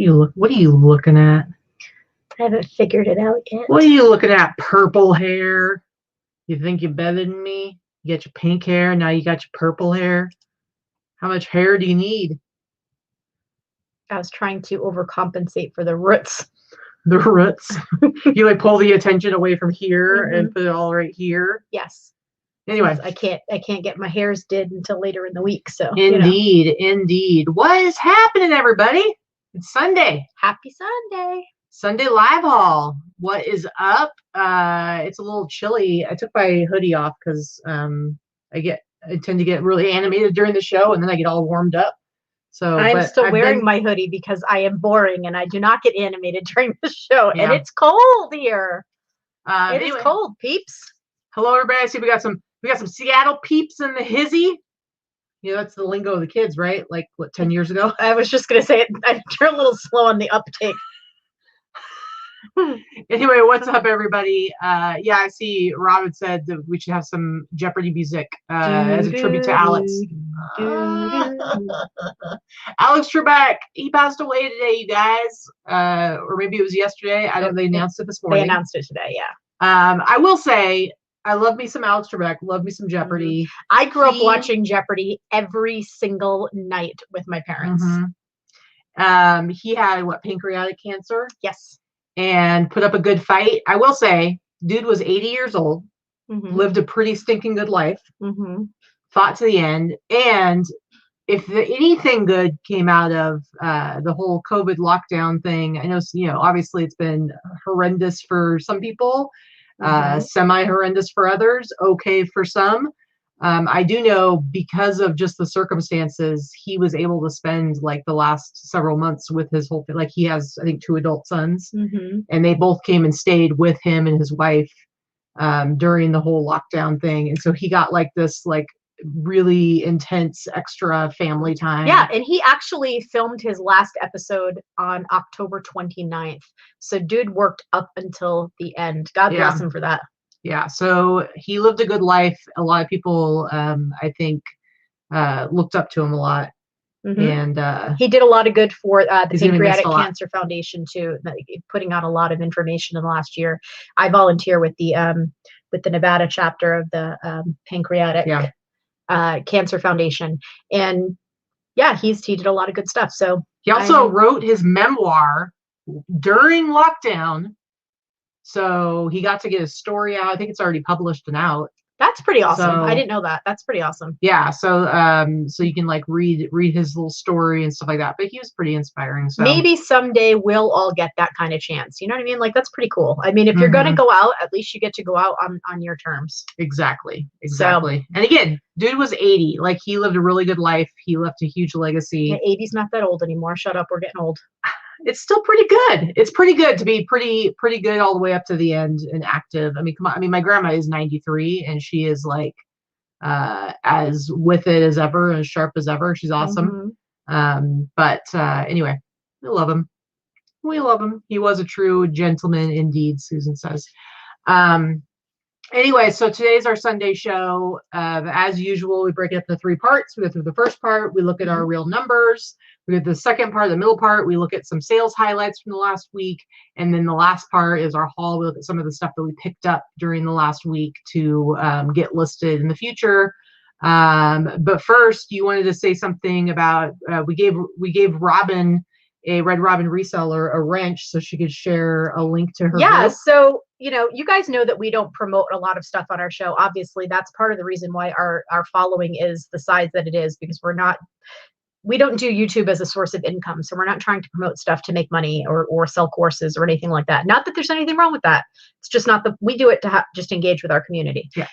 What are you looking at? I haven't figured it out yet. What are you looking at? Purple hair? You think you're better than me? You got your pink hair, now you got your purple hair. How much hair do you need? I was trying to overcompensate for the roots. The roots? You like pull the attention away from here and put it all right here? Yes. Anyway, I can't get my hairs did until later in the week. So indeed, indeed. What is happening, everybody? It's Sunday. Happy Sunday. Sunday live haul. What is up? It's a little chilly. I took my hoodie off because I tend to get really animated during the show, and then I get all warmed up. So I'm still wearing my hoodie because I am boring and I do not get animated during the show. Yeah. And it's cold here. It is cold, peeps. Hello, everybody. I see we got some Seattle peeps in the hizzy. You know, that's the lingo of the kids, right? Like, what, 10 years ago? I was just going to say it. You're a little slow on the uptake. Anyway, what's up, everybody? Yeah, I see Robin said that we should have some Jeopardy music as a tribute to Alex. Alex Trebek, he passed away today, you guys. Or maybe it was yesterday. I don't know. They announced it this morning. They announced it today, yeah. I will say, I love me some Alex Trebek, love me some Jeopardy. I grew up watching Jeopardy every single night with my parents. He had, what, pancreatic cancer? Yes. And put up a good fight. I will say, dude was 80 years old, lived a pretty stinking good life, fought to the end. And if anything good came out of the whole COVID lockdown thing, I know, obviously it's been horrendous for some people, semi-horrendous for others, okay for some. I do know because of just the circumstances, he was able to spend like the last several months with his whole, like he has, I think, 2 adult sons, and they both came and stayed with him and his wife during the whole lockdown thing. And so he got like this like really intense extra family time. Yeah, and he actually filmed his last episode on October 29th. So dude worked up until the end. God bless him for that. Yeah, so he lived a good life. A lot of people, I think, looked up to him a lot. And he did a lot of good for the Pancreatic Cancer Foundation too, putting out a lot of information in the last year. I volunteer with the Nevada chapter of the Pancreatic Cancer Foundation, and yeah, he did a lot of good stuff. So he also wrote his memoir during lockdown. So he got to get his story out. I think it's already published and out. That's pretty awesome. So, I didn't know that. That's pretty awesome. Yeah. So so you can like read his little story and stuff like that. But he was pretty inspiring. So maybe someday we'll all get that kind of chance. You know what I mean? Like that's pretty cool. I mean, if you're gonna go out, at least you get to go out on your terms. Exactly. Exactly. So, and again, dude was 80. Like he lived a really good life. He left a huge legacy. Yeah, 80's not that old anymore. Shut up. We're getting old. It's still pretty good. It's pretty good to be pretty good all the way up to the end and active. I mean, come on. I mean, my grandma is 93 and she is like as with it as ever and as sharp as ever. She's awesome. But anyway, we love him. We love him. He was a true gentleman indeed, Susan says. Anyway, so today's our Sunday show. As usual, we break it up into 3 parts. We go through the first part. We look at our real numbers. We get the second part, the middle part. We look at some sales highlights from the last week. And then the last part is our haul. We look at some of the stuff that we picked up during the last week to get listed in the future. But first, you wanted to say something about, we gave Robin, a Red Robin reseller, a wrench so she could share a link to her. Yeah, so you guys know that we don't promote a lot of stuff on our show. Obviously, that's part of the reason why our following is the size that it is, because we don't do YouTube as a source of income. So we're not trying to promote stuff to make money or sell courses or anything like that. Not that there's anything wrong with that. It's just not we do it to just engage with our community. Yeah.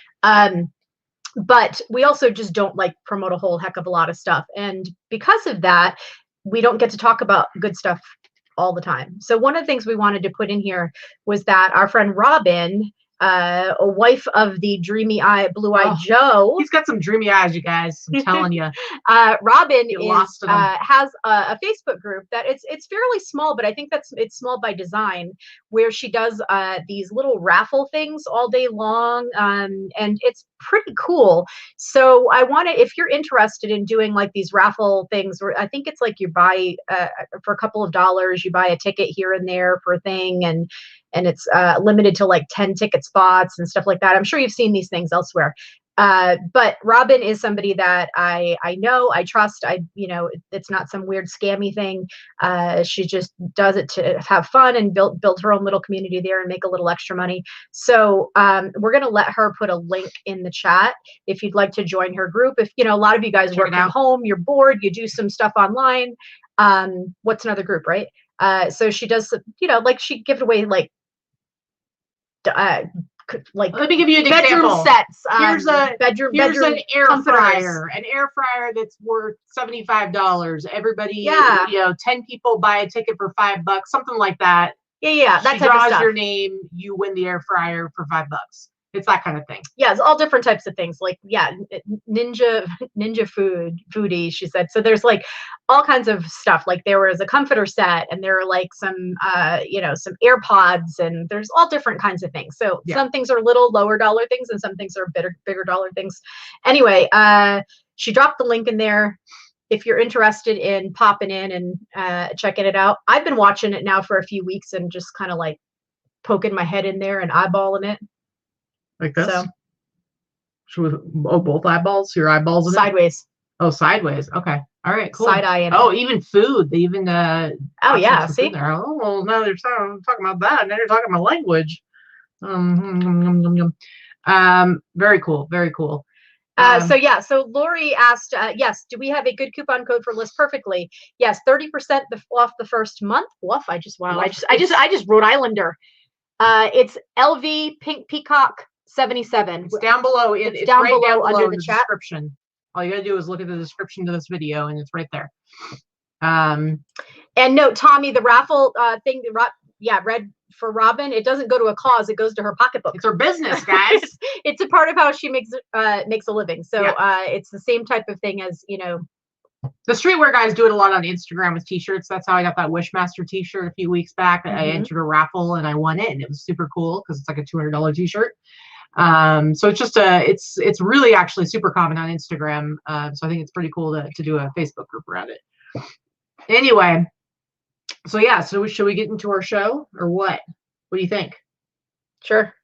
But we also just don't like promote a whole heck of a lot of stuff. And because of that, we don't get to talk about good stuff all the time. So one of the things we wanted to put in here was that our friend Robin a wife of the dreamy eye, blue-eyed Joe. He's got some dreamy eyes, you guys. I'm telling you. Robin has a Facebook group that it's fairly small, but I think it's small by design, where she does these little raffle things all day long, and it's pretty cool. So I want to, if you're interested in doing like these raffle things, where I think it's like you buy for a couple of dollars, you buy a ticket here and there for a thing, and it's limited to like 10 ticket spots and stuff like that. I'm sure you've seen these things elsewhere. But Robin is somebody that I know, I trust. It's not some weird scammy thing. She just does it to have fun and build her own little community there and make a little extra money. So we're going to let her put a link in the chat if you'd like to join her group. If, a lot of you guys work from home, you're bored, you do some stuff online. What's another group, right? So she does, like she gives away like let me give you an bedroom example. Sets. Here's an air comforters. fryer. An air fryer that's worth $75. Everybody, 10 people buy a ticket for $5, something like that. Yeah, that she type draws of stuff. your name, you win the air fryer for $5. It's that kind of thing. Yeah, it's all different types of things. Like, ninja foodie, she said. So there's like all kinds of stuff. Like there was a comforter set, and there are like some some AirPods, and there's all different kinds of things. So some things are little lower dollar things, and some things are bigger dollar things. Anyway, she dropped the link in there if you're interested in popping in and checking it out. I've been watching it now for a few weeks and just kind of like poking my head in there and eyeballing it. Like this? So, both eyeballs? Your eyeballs? Sideways. Oh, sideways. Okay. All right, cool. Side eye. Even food. They even oh yeah, see there. Oh well, now they're talking about that. Now they're talking about language. Very cool. Very cool. So Lori asked, yes, do we have a good coupon code for List Perfectly? Yes, 30% off the first month. Woof! I just Rhode Islander. It's LVPinkPeacock 77. It's down below. It's down right below down below under in the chat description. All you gotta do is look at the description to this video, and it's right there. And no, Tommy, the raffle thing, red for Robin, it doesn't go to a cause, it goes to her pocketbook. It's her business, guys. It's a part of how she makes a living. So it's the same type of thing as the streetwear guys do it a lot on Instagram with t-shirts. That's how I got that Wishmaster t-shirt a few weeks back. I entered a raffle and I won it, and it was super cool because it's like a $200 t-shirt. So it's just it's really actually super common on Instagram. So I think it's pretty cool to do a Facebook group around it. Anyway, so should we get into our show or what? What do you think? Sure.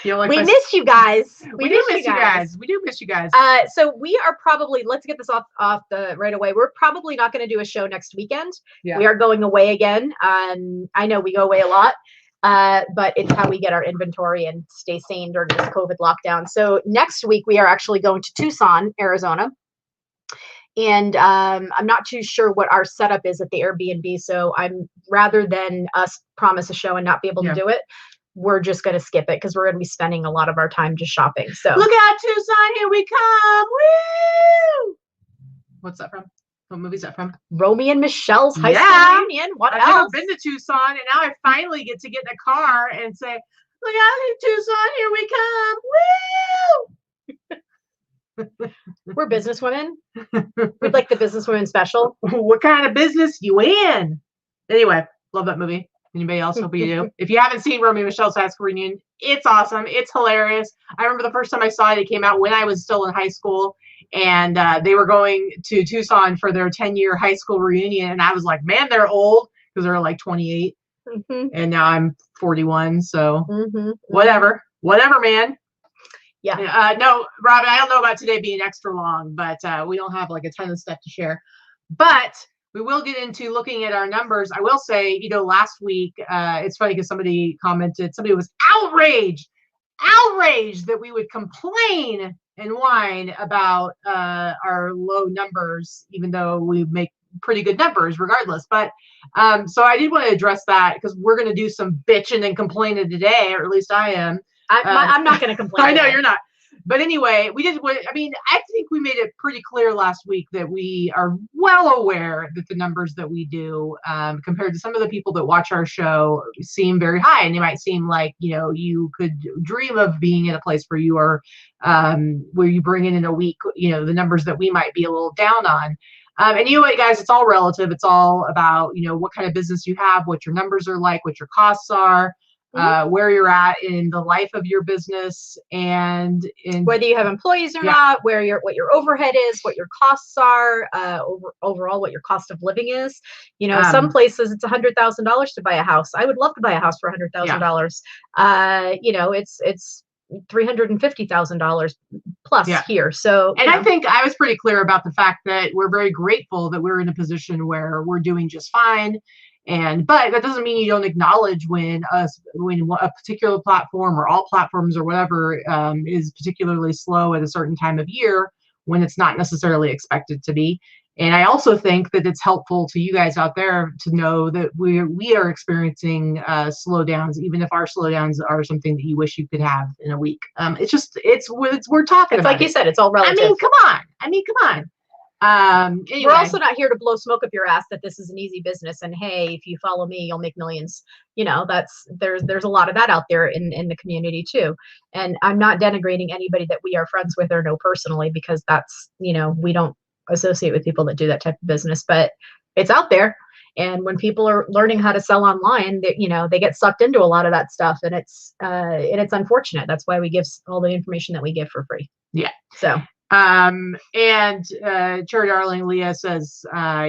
We miss you guys. We do miss you guys. We do miss you guys. So we are probably, let's get this off the right away. We're probably not going to do a show next weekend. Yeah. We are going away again. I know we go away a lot, but it's how we get our inventory and stay sane during this COVID lockdown. So next week we are actually going to Tucson, Arizona. And I'm not too sure what our setup is at the Airbnb. So rather than us promise a show and not be able to do it, we're just going to skip it because we're going to be spending a lot of our time just shopping. So look out, Tucson, here we come. Woo! What's that from? What movie is that from? Romy and Michelle's high school reunion. What else? I've never been to Tucson, and now I finally get to get in a car and say, look out, Tucson, here we come. Woo! We're businesswomen. We'd like the businesswomen special. What kind of business you in? Anyway, love that movie. Anybody else? Hope you do. If you haven't seen Romy and Michelle's high school reunion, it's awesome. It's hilarious. I remember the first time I saw it, it came out when I was still in high school, and they were going to Tucson for their 10-year high school reunion, and I was like, man, they're old, because they're like 28, and now I'm 41, so whatever, man. Yeah. No, Robin, I don't know about today being extra long, but we don't have like a ton of stuff to share. But we will get into looking at our numbers. I will say, last week, it's funny because somebody commented, somebody was outraged that we would complain and whine about our low numbers, even though we make pretty good numbers regardless. But so I did want to address that because we're going to do some bitching and complaining today, or at least I am. I'm not going to complain. I know you're not. But anyway, I think we made it pretty clear last week that we are well aware that the numbers that we do, compared to some of the people that watch our show, seem very high. And they might seem like, you could dream of being in a place where you are, where you bring in a week, the numbers that we might be a little down on. And you know what, guys, it's all relative. It's all about, what kind of business you have, what your numbers are like, what your costs are. Where you're at in the life of your business, and whether you have employees or not, what your overhead is, what your costs are, overall what your cost of living is. Some places it's $100,000 to buy a house. I would love to buy a house for $100,000. It's $350,000 plus here. So, and I think I was pretty clear about the fact that we're very grateful that we're in a position where we're doing just fine. But that doesn't mean you don't acknowledge when a particular platform or all platforms or whatever is particularly slow at a certain time of year when it's not necessarily expected to be. And I also think that it's helpful to you guys out there to know that we are experiencing slowdowns, even if our slowdowns are something that you wish you could have in a week. We're talking about like you said, it's all relative. I mean, come on. Anyway. We're also not here to blow smoke up your ass that this is an easy business and hey, if you follow me, you'll make millions. There's a lot of that out there in the community too. And I'm not denigrating anybody that we are friends with or know personally, because that's, we don't associate with people that do that type of business, but it's out there. And when people are learning how to sell online, they get sucked into a lot of that stuff, and it's unfortunate. That's why we give all the information that we give for free. Yeah. So. And Cherry Darling Leah says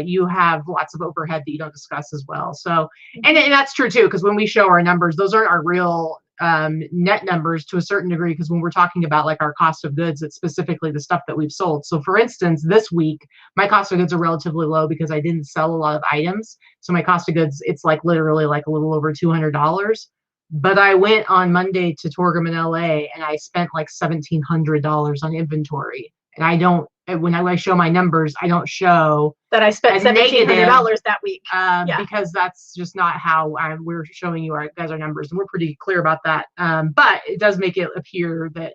you have lots of overhead that you don't discuss as well. So, and that's true too, because when we show our numbers, those aren't our real net numbers to a certain degree, because when we're talking about like our cost of goods, it's specifically the stuff that we've sold. So for instance, this week, my cost of goods are relatively low because I didn't sell a lot of items. So my cost of goods, it's like literally like a little over $200. But I went on Monday to Torgom in LA and I spent like $1,700 on inventory. And when I show my numbers, I don't show that I spent $1,700 that week. Because that's just not how we're showing you our numbers. And we're pretty clear about that. But it does make it appear that,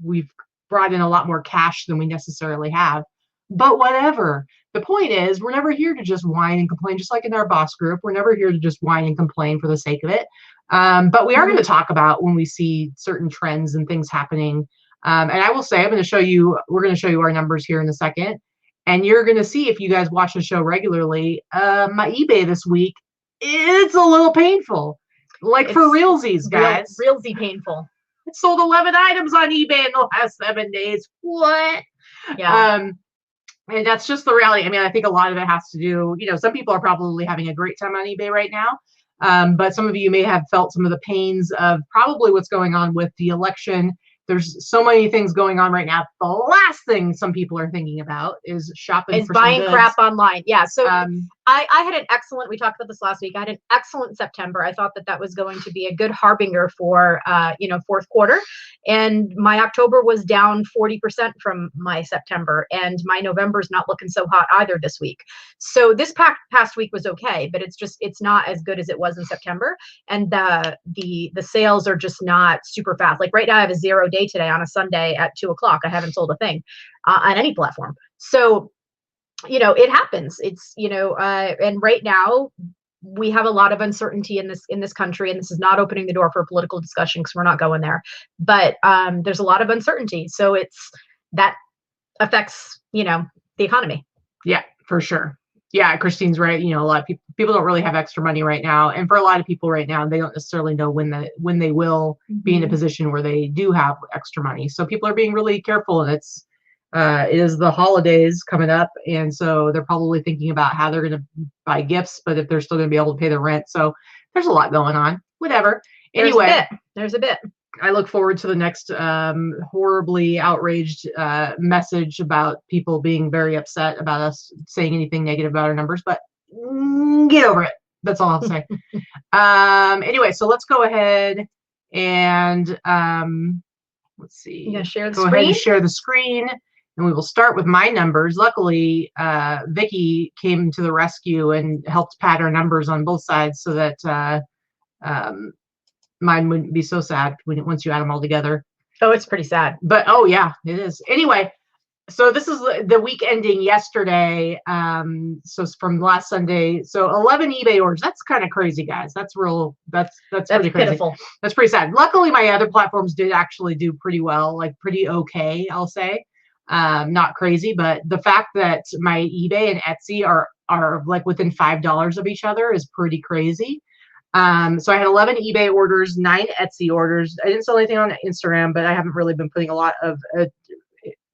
we've brought in a lot more cash than we necessarily have. But whatever. The point is, we're never here to just whine and complain, just like in our boss group. We're never here to just whine and complain for the sake of it. But we are going to talk about when we see certain trends and things happening. And I will say, we're going to show you our numbers here in a second. And you're going to see, if you guys watch the show regularly, my eBay this week, it's a little painful. Like for realsies, guys. Realsy painful. It sold 11 items on eBay in the last 7 days. What? Yeah. And that's just the reality. I mean, I think a lot of it has to do, some people are probably having a great time on eBay right now. But some of you may have felt some of the pains of probably what's going on with the election. There's so many things going on right now. The last thing some people are thinking about is shopping for buying some goods. crap online. Yeah. So I had an excellent, we talked about this last week. I had an excellent September. I thought that was going to be a good harbinger for, fourth quarter. And my October was down 40% from my September, and my November is not looking so hot either this week. So this past week was okay, but it's not as good as it was in September. And the sales are just not super fast. Like right now I have a 0 day today on a Sunday at 2:00. I haven't sold a thing on any platform. So, it happens. It's, and right now we have a lot of uncertainty in this country, and this is not opening the door for a political discussion because we're not going there. But there's a lot of uncertainty. So that affects, the economy. Yeah, for sure. Yeah, Christine's right. A lot of people don't really have extra money right now. And for a lot of people right now, they don't necessarily know when they will be in a position where they do have extra money. So people are being really careful, and it is the holidays coming up. And so they're probably thinking about how they're going to buy gifts, but if they're still going to be able to pay the rent. So there's a lot going on, whatever. Anyway, there's a bit. I look forward to the next horribly outraged message about people being very upset about us saying anything negative about our numbers, but get over it. That's all I'll say. Anyway, so let's go ahead and let's see. You gonna share the screen? Go ahead and share the screen, and we will start with my numbers. Luckily, Vikki came to the rescue and helped pad our numbers on both sides so that mine wouldn't be so sad once you add them all together. Oh, it's pretty sad. But oh yeah, it is. Anyway, so this is the week ending yesterday. So it's from last Sunday. So 11 eBay orders. That's kind of crazy, guys. That's pretty crazy. Pitiful. That's pretty sad. Luckily, my other platforms did actually do pretty well, like pretty okay, I'll say. Not crazy, but the fact that my eBay and Etsy are like within $5 of each other is pretty crazy. So I had 11 eBay orders, 9 Etsy orders. I didn't sell anything on Instagram, but I haven't really been putting a lot of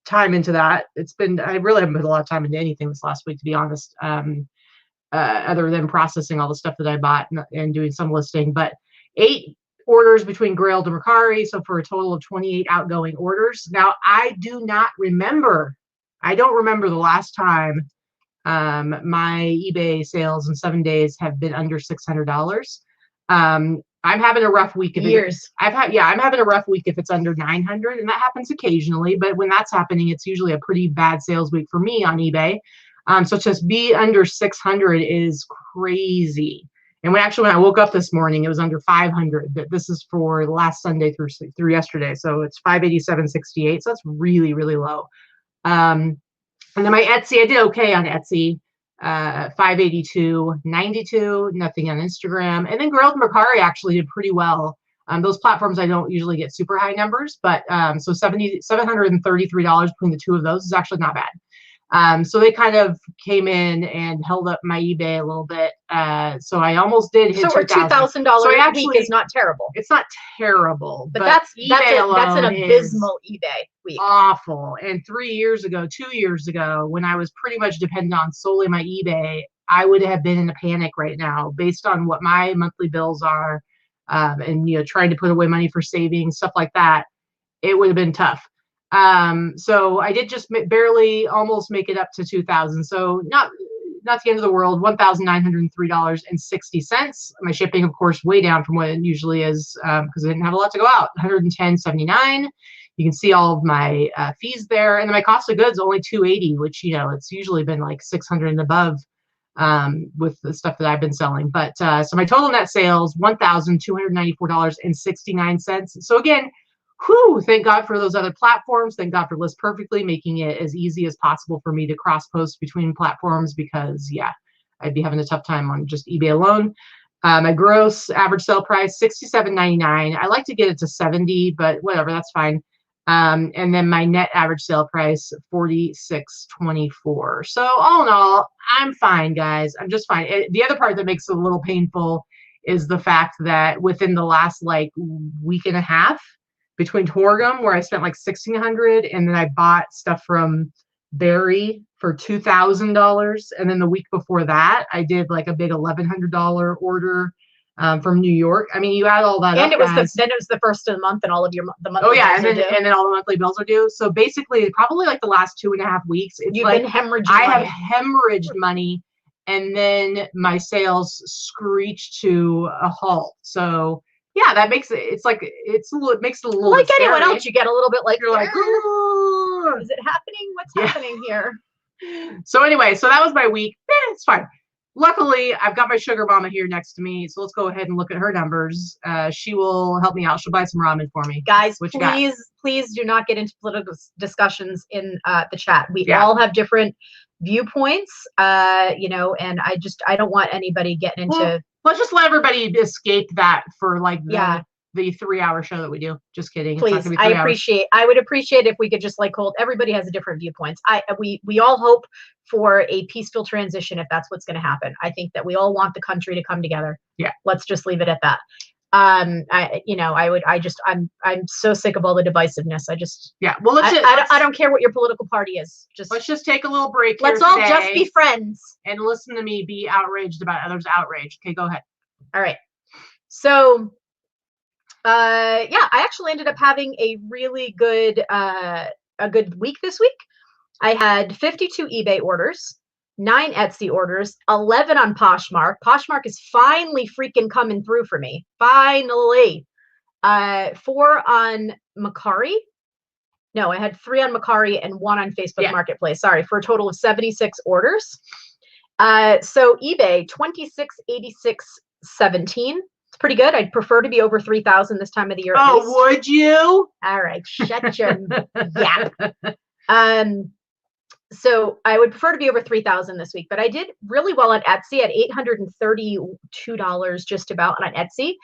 time into that. I really haven't put a lot of time into anything this last week, to be honest, other than processing all the stuff that I bought and doing some listing. But 8 orders between Grailed and Mercari, so for a total of 28 outgoing orders. Now, I don't remember the last time my eBay sales in 7 days have been under $600. I'm having a rough week. I'm having a rough week if it's under 900, and that happens occasionally. But when that's happening, it's usually a pretty bad sales week for me on eBay. So just be under 600 is crazy. And when I woke up this morning, it was under 500. But this is for last Sunday through yesterday, so it's 587.68. So that's really, really low. And then my Etsy, I did okay on Etsy. 582.92, nothing on Instagram. And then Grailed and Mercari actually did pretty well. Those platforms I don't usually get super high numbers, but so $733 between the two of those is actually not bad. So they kind of came in and held up my eBay a little bit. So I almost did hit $2,000 a week is not terrible. It's not terrible, but that's an abysmal eBay week. Awful. And 2 years ago, when I was pretty much dependent on solely my eBay, I would have been in a panic right now based on what my monthly bills are, and trying to put away money for savings, stuff like that. It would have been tough. So I did just barely almost make it up to 2,000. So not the end of the world. $1,903.60. My shipping, of course, way down from what it usually is, because I didn't have a lot to go out. $110.79. You can see all of my fees there, and then my cost of goods only $280, which it's usually been like $600 and above with the stuff that I've been selling. But so my total net sales $1,294.69. So again. Whew, thank God for those other platforms. Thank God for List Perfectly, making it as easy as possible for me to cross post between platforms, because I'd be having a tough time on just eBay alone. My gross average sale price, $67.99. I like to get it to $70, but whatever, that's fine. And then my net average sale price, $46.24. So all in all, I'm fine, guys. I'm just fine. The other part that makes it a little painful is the fact that within the last week and a half, between Torgom, where I spent like $1,600, and then I bought stuff from Barry for $2,000, and then the week before that, I did like a big $1,100 order from New York. I mean, you add all that and up, then it was the first of the month, and all of the monthly. Oh yeah, and then all the monthly bills are due. So basically, probably like the last 2.5 weeks, you've been hemorrhaging. I have hemorrhaged money, and then my sales screeched to a halt. So. Yeah, that makes it. It makes it a little like scary. Anyone else. You get a little bit like you're like, is it happening? What's happening here? So anyway, so that was my week. It's fine. Luckily, I've got my sugar mama here next to me, so let's go ahead and look at her numbers. She will help me out. She'll buy some ramen for me. Guys, please do not get into political discussions in the chat. We all have different viewpoints, and I don't want anybody getting into. Let's just let everybody escape that for the 3-hour show that we do. Just kidding. Please, I would appreciate if we could just hold. Everybody has a different viewpoints. We all hope for a peaceful transition if that's what's going to happen. I think that we all want the country to come together. Yeah. Let's just leave it at that. I'm so sick of all the divisiveness. Well, I don't care what your political party is. Let's just take a little break. Let's all just be friends and listen to me be outraged about others' outrage. Okay, go ahead. All right. So, I actually ended up having a really good week this week. I had 52 eBay orders, 9 Etsy orders, 11 on Poshmark. Poshmark is finally freaking coming through for me. Finally. 4 on Mercari. No, I had 3 on Mercari and 1 on Facebook Marketplace. Sorry, for a total of 76 orders. So eBay, 2686.17. It's pretty good. I'd prefer to be over 3,000 this time of the year. Oh, would you? All right, shut your yap. So I would prefer to be over 3,000 this week, but I did really well on Etsy at $832 just about on Etsy,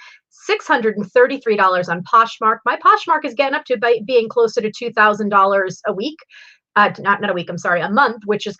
$633 on Poshmark. My Poshmark is getting up to being closer to $2,000 a week. Not a week, I'm sorry, a month, which is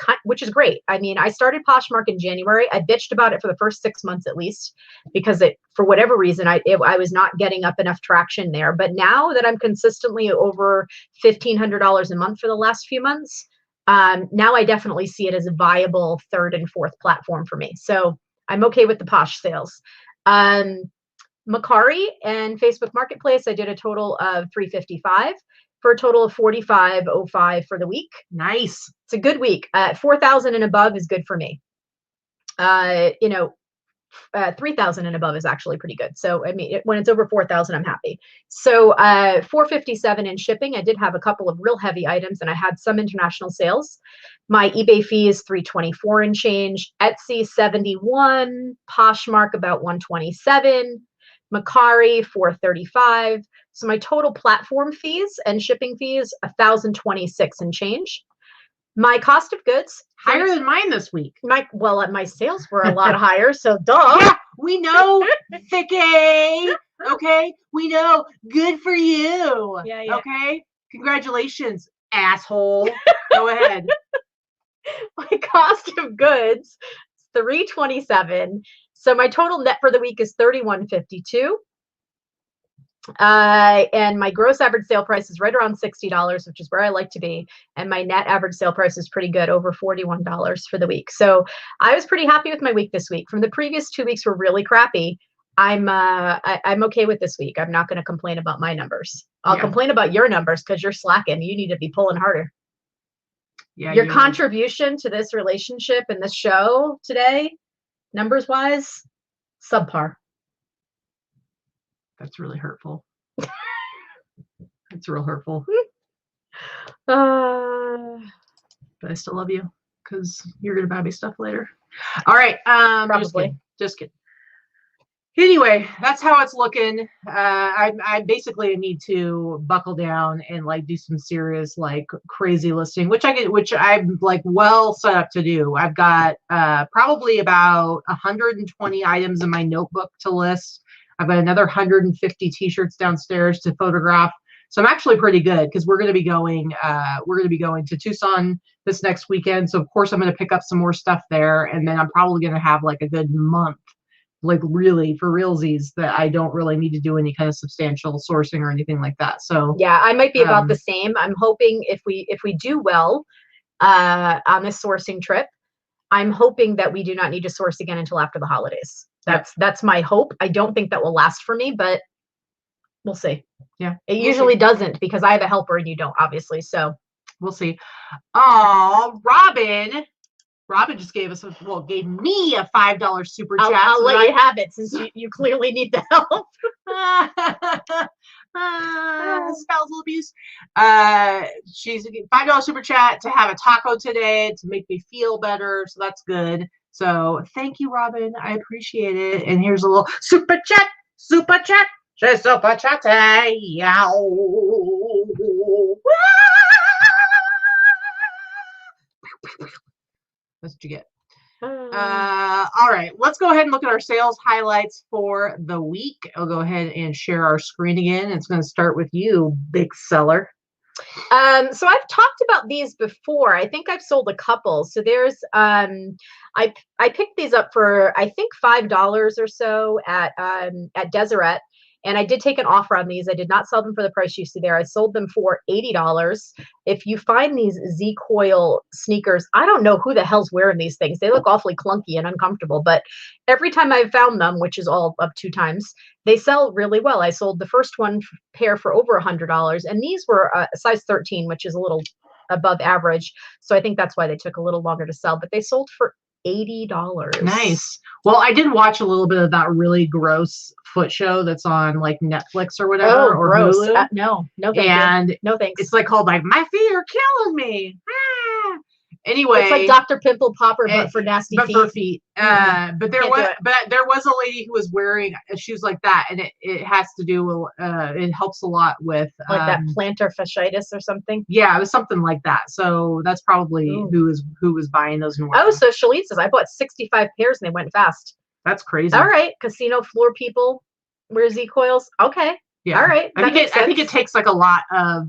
great. I mean, I started Poshmark in January. I bitched about it for the first 6 months at least, because for whatever reason, I was not getting up enough traction there. But now that I'm consistently over $1,500 a month for the last few months, now I definitely see it as a viable third and fourth platform for me. So I'm okay with the Posh sales. Mercari and Facebook Marketplace, I did a total of $355 for a total of $45.05 for the week. Nice. It's a good week. 4,000 and above is good for me. 3,000 and above is actually pretty good. So, I mean, when it's over 4,000, I'm happy. So, $457 in shipping. I did have a couple of real heavy items, and I had some international sales. My eBay fee is $324 and change. Etsy $71. Poshmark about $127. Mercari $435. So my total platform fees and shipping fees $1,026 and change. My cost of goods higher than mine this week. My sales were a lot higher, so duh. Yeah, we know, Vikki. Okay, we know. Good for you. Yeah. Okay, congratulations, asshole. Go ahead. My cost of goods $327. So my total net for the week is $31.52. And my gross average sale price is right around $60, which is where I like to be. And my net average sale price is pretty good, over $41 for the week. So I was pretty happy with my week this week. From the previous 2 weeks were really crappy. I'm okay with this week. I'm not going to complain about my numbers. I'll complain about your numbers because you're slacking. You need to be pulling harder. Yeah. Your contribution to this relationship and this show today, numbers wise, subpar. That's really hurtful. It's real hurtful. But I still love you because you're gonna buy me stuff later. All right. Probably. Just kidding. Anyway, that's how it's looking. I basically need to buckle down and like do some serious like crazy listing, which I'm like well set up to do. I've got probably about 120 items in my notebook to list. I've got another 150 t-shirts downstairs to photograph. So I'm actually pretty good because we're going to be going to Tucson this next weekend. So of course I'm going to pick up some more stuff there. And then I'm probably going to have like a good month, like really for realsies, that I don't really need to do any kind of substantial sourcing or anything like that. So yeah, I might be about the same. I'm hoping if we do well on this sourcing trip, I'm hoping that we do not need to source again until after the holidays. That's my hope. I don't think that will last for me, but we'll see. Yeah. It usually doesn't because I have a helper and you don't, obviously. So we'll see. Oh, Robin just gave me a $5 super chat. I'll let you have it since you clearly need the help. Spousal abuse. She's a $5 super chat to have a taco today to make me feel better. So that's good. So thank you, Robin. I appreciate it. And here's a little super chat. Super chat. Just super chat. That's what you get. All right, let's go ahead and look at our sales highlights for the week. I'll go ahead and share our screen again. It's going to start with you, big seller. So I've talked about these before. I think I've sold a couple. So there's I picked these up for I think $5 or so at Deseret. And I did take an offer on these. I did not sell them for the price you see there. I sold them for $80. If you find these Z-Coil sneakers, I don't know who the hell's wearing these things. They look awfully clunky and uncomfortable. But every time I've found them, which is all up 2 times, they sell really well. I sold the first one pair for over $100. And these were a size 13, which is a little above average. So I think that's why they took a little longer to sell. But they sold for $80. Nice. Well, I did watch a little bit of that really gross foot show that's on like Netflix or whatever. Oh, or gross. Hulu. No, thank you. No thanks. It's like called like My Feet Are Killing Me. Anyway, it's like Dr. Pimple Popper, but for nasty feet. For feet. But there was a lady who was wearing shoes like that, and it has to do with it helps a lot with like that plantar fasciitis or something. Yeah, it was something like that. So that's probably who was buying those. Oh, so Shalit says I bought 65 pairs and they went fast. That's crazy. All right, casino floor people wear Z coils. Okay. Yeah. All right. I think it takes like a lot of.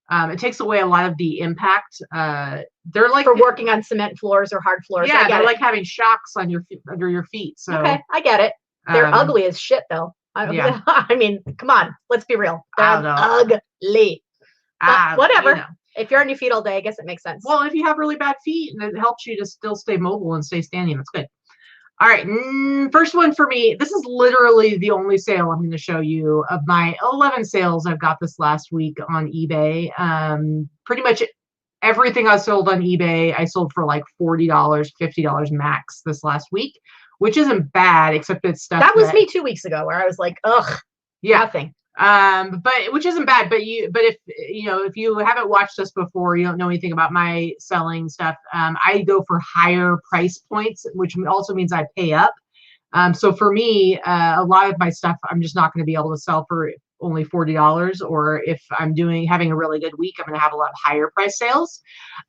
It takes away a lot of the impact. They're like for working on cement floors or hard floors. Yeah, they're like having shocks on under your feet. So okay, I get it. They're ugly as shit, though. I mean, come on, let's be real. They're ugly. But whatever. You know. If you're on your feet all day, I guess it makes sense. Well, if you have really bad feet and it helps you to still stay mobile and stay standing, that's good. All right, first one for me. This is literally the only sale I'm going to show you of my 11 sales I've got this last week on eBay. Pretty much everything I sold on eBay, I sold for like $40, $50 max this last week, which isn't bad, except it's stuff that was me 2 weeks ago where I was like, ugh, nothing. But which isn't bad, but if you haven't watched us before, you don't know anything about my selling stuff. I go for higher price points, which also means I pay up. So for me, a lot of my stuff, I'm just not going to be able to sell for only $40, or if I'm having a really good week, I'm going to have a lot of higher price sales.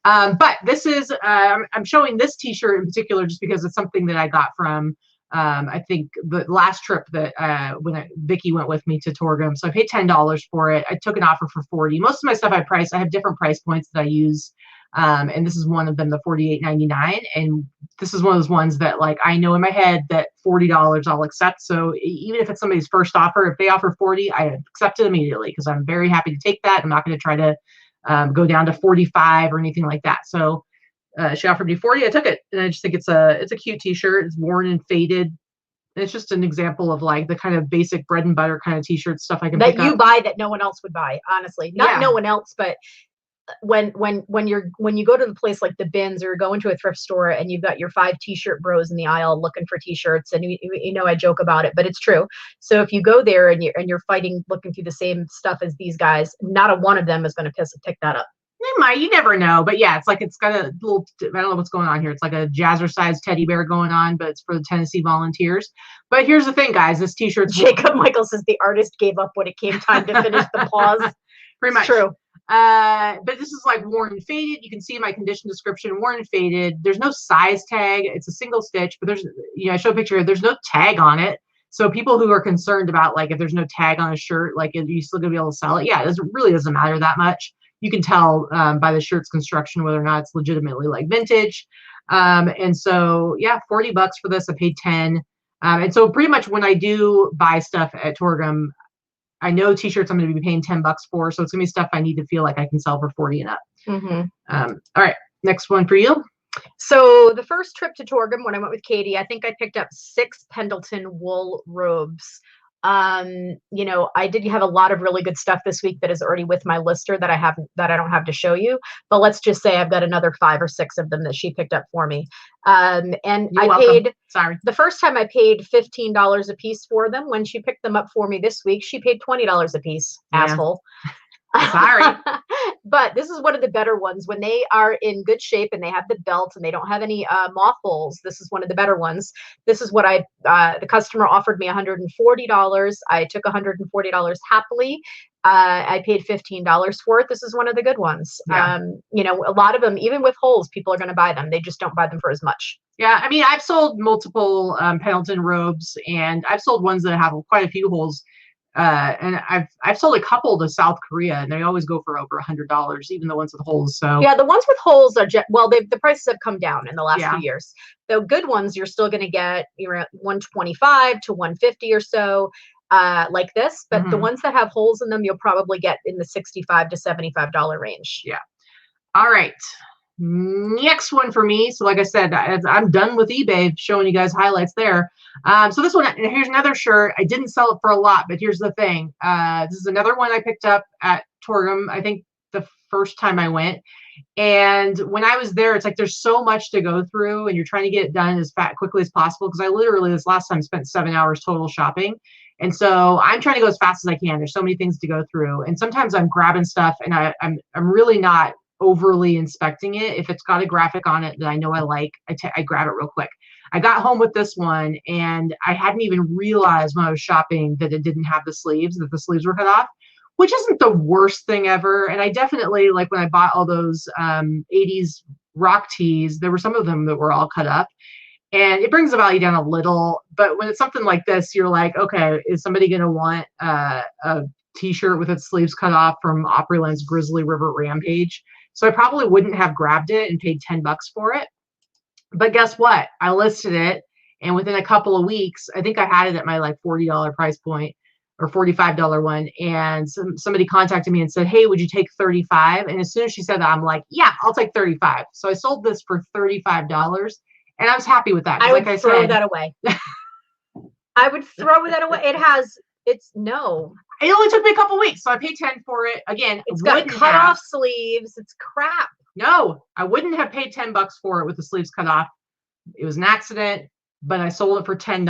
But this is, I'm showing this t-shirt in particular, just because it's something that I got from, I think the last trip that when Vikki went with me to Torgom. So I paid $10 for it. I took an offer for $40. Most of my stuff I have different price points that I use. And this is one of them, the $48.99. And this is one of those ones that like I know in my head that $40 I'll accept. So even if it's somebody's first offer, if they offer $40, I accept it immediately because I'm very happy to take that. I'm not going to try to go down to $45 or anything like that. So she offered me $40. I took it, and I just think it's a cute t-shirt. It's worn and faded. And it's just an example of like the kind of basic bread and butter kind of t-shirt stuff I can pick up. That you buy that no one else would buy, honestly. Not no one else, but when you go to the place like the bins or go into a thrift store and you've got your 5 t-shirt bros in the aisle looking for t-shirts, and you know I joke about it, but it's true. So if you go there and you're fighting looking through the same stuff as these guys, not a one of them is going to pick that up. They might, you never know. But yeah, it's got a little, I don't know what's going on here. It's like a jazzercise teddy bear going on, but it's for the Tennessee Volunteers. But here's the thing, guys, this t-shirt's Jacob Michael says the artist gave up when it came time to finish the pause. Pretty much. True. But this is like worn and faded. You can see my condition description, worn and faded. There's no size tag. It's a single stitch, but there's, I show a picture. There's no tag on it. So people who are concerned about like, if there's no tag on a shirt, like, are you still gonna be able to sell it? Yeah, it really doesn't matter that much. You can tell by the shirt's construction whether or not it's legitimately like vintage. And so, yeah, $40 for this. I paid 10. And so pretty much when I do buy stuff at Torgom, I know t-shirts I'm going to be paying $10 for. So it's going to be stuff I need to feel like I can sell for 40 and up. All right, next one for you. So the first trip to Torgom, when I went with Katy, I think I picked up 6 Pendleton wool robes. I did have a lot of really good stuff this week that is already with my lister that I don't have to show you, but let's just say I've got another 5 or 6 of them that she picked up for me. And the first time I paid $15 a piece for them. When she picked them up for me this week, she paid $20 a piece. Yeah. Asshole. Sorry. But this is one of the better ones. When they are in good shape and they have the belt and they don't have any mothballs, this is one of the better ones. This is what the customer offered me $140. I took $140 happily. I paid $15 for it. This is one of the good ones. Yeah. A lot of them, even with holes, people are going to buy them. They just don't buy them for as much. Yeah, I mean, I've sold multiple Pendleton robes, and I've sold ones that have quite a few holes. And I've sold a couple to South Korea, and they always go for over $100, even the ones with holes. So yeah, the ones with holes are the prices have come down in the last few years. The good ones you're still going to get $125 to $150 or so, like this. But the ones that have holes in them, you'll probably get in the $65 to $75 range. Yeah. All right. Next one for me. So like I said, I'm done with eBay showing you guys highlights there. So this one, here's another shirt. I didn't sell it for a lot, but here's the thing. This is another one I picked up at Torgom, I think the first time I went. And when I was there, it's like there's so much to go through and you're trying to get it done as quickly as possible. Because I literally this last time spent 7 hours total shopping. And so I'm trying to go as fast as I can. There's so many things to go through. And sometimes I'm grabbing stuff and I'm really not overly inspecting it. If it's got a graphic on it that I know I like, I grab it real quick. I got home with this one and I hadn't even realized when I was shopping that it didn't have the sleeves, that the sleeves were cut off, which isn't the worst thing ever. And I definitely, like when I bought all those 80s rock tees, there were some of them that were all cut up. And it brings the value down a little. But when it's something like this, you're like, okay, is somebody going to want a t-shirt with its sleeves cut off from Opryland's Grizzly River Rampage? So I probably wouldn't have grabbed it and paid $10 for it. But guess what? I listed it, and within a couple of weeks, I think I had it at my like $40 price point or $45 one. And somebody contacted me and said, hey, would you take 35? And as soon as she said that, I'm like, yeah, I'll take 35. So I sold this for $35. And I was happy with that. I would throw that away. I would throw that away. It only took me a couple weeks, so I paid 10 for it. Again, it's got cut off sleeves. It's crap. No, I wouldn't have paid $10 for it with the sleeves cut off. It was an accident, but I sold it for $10,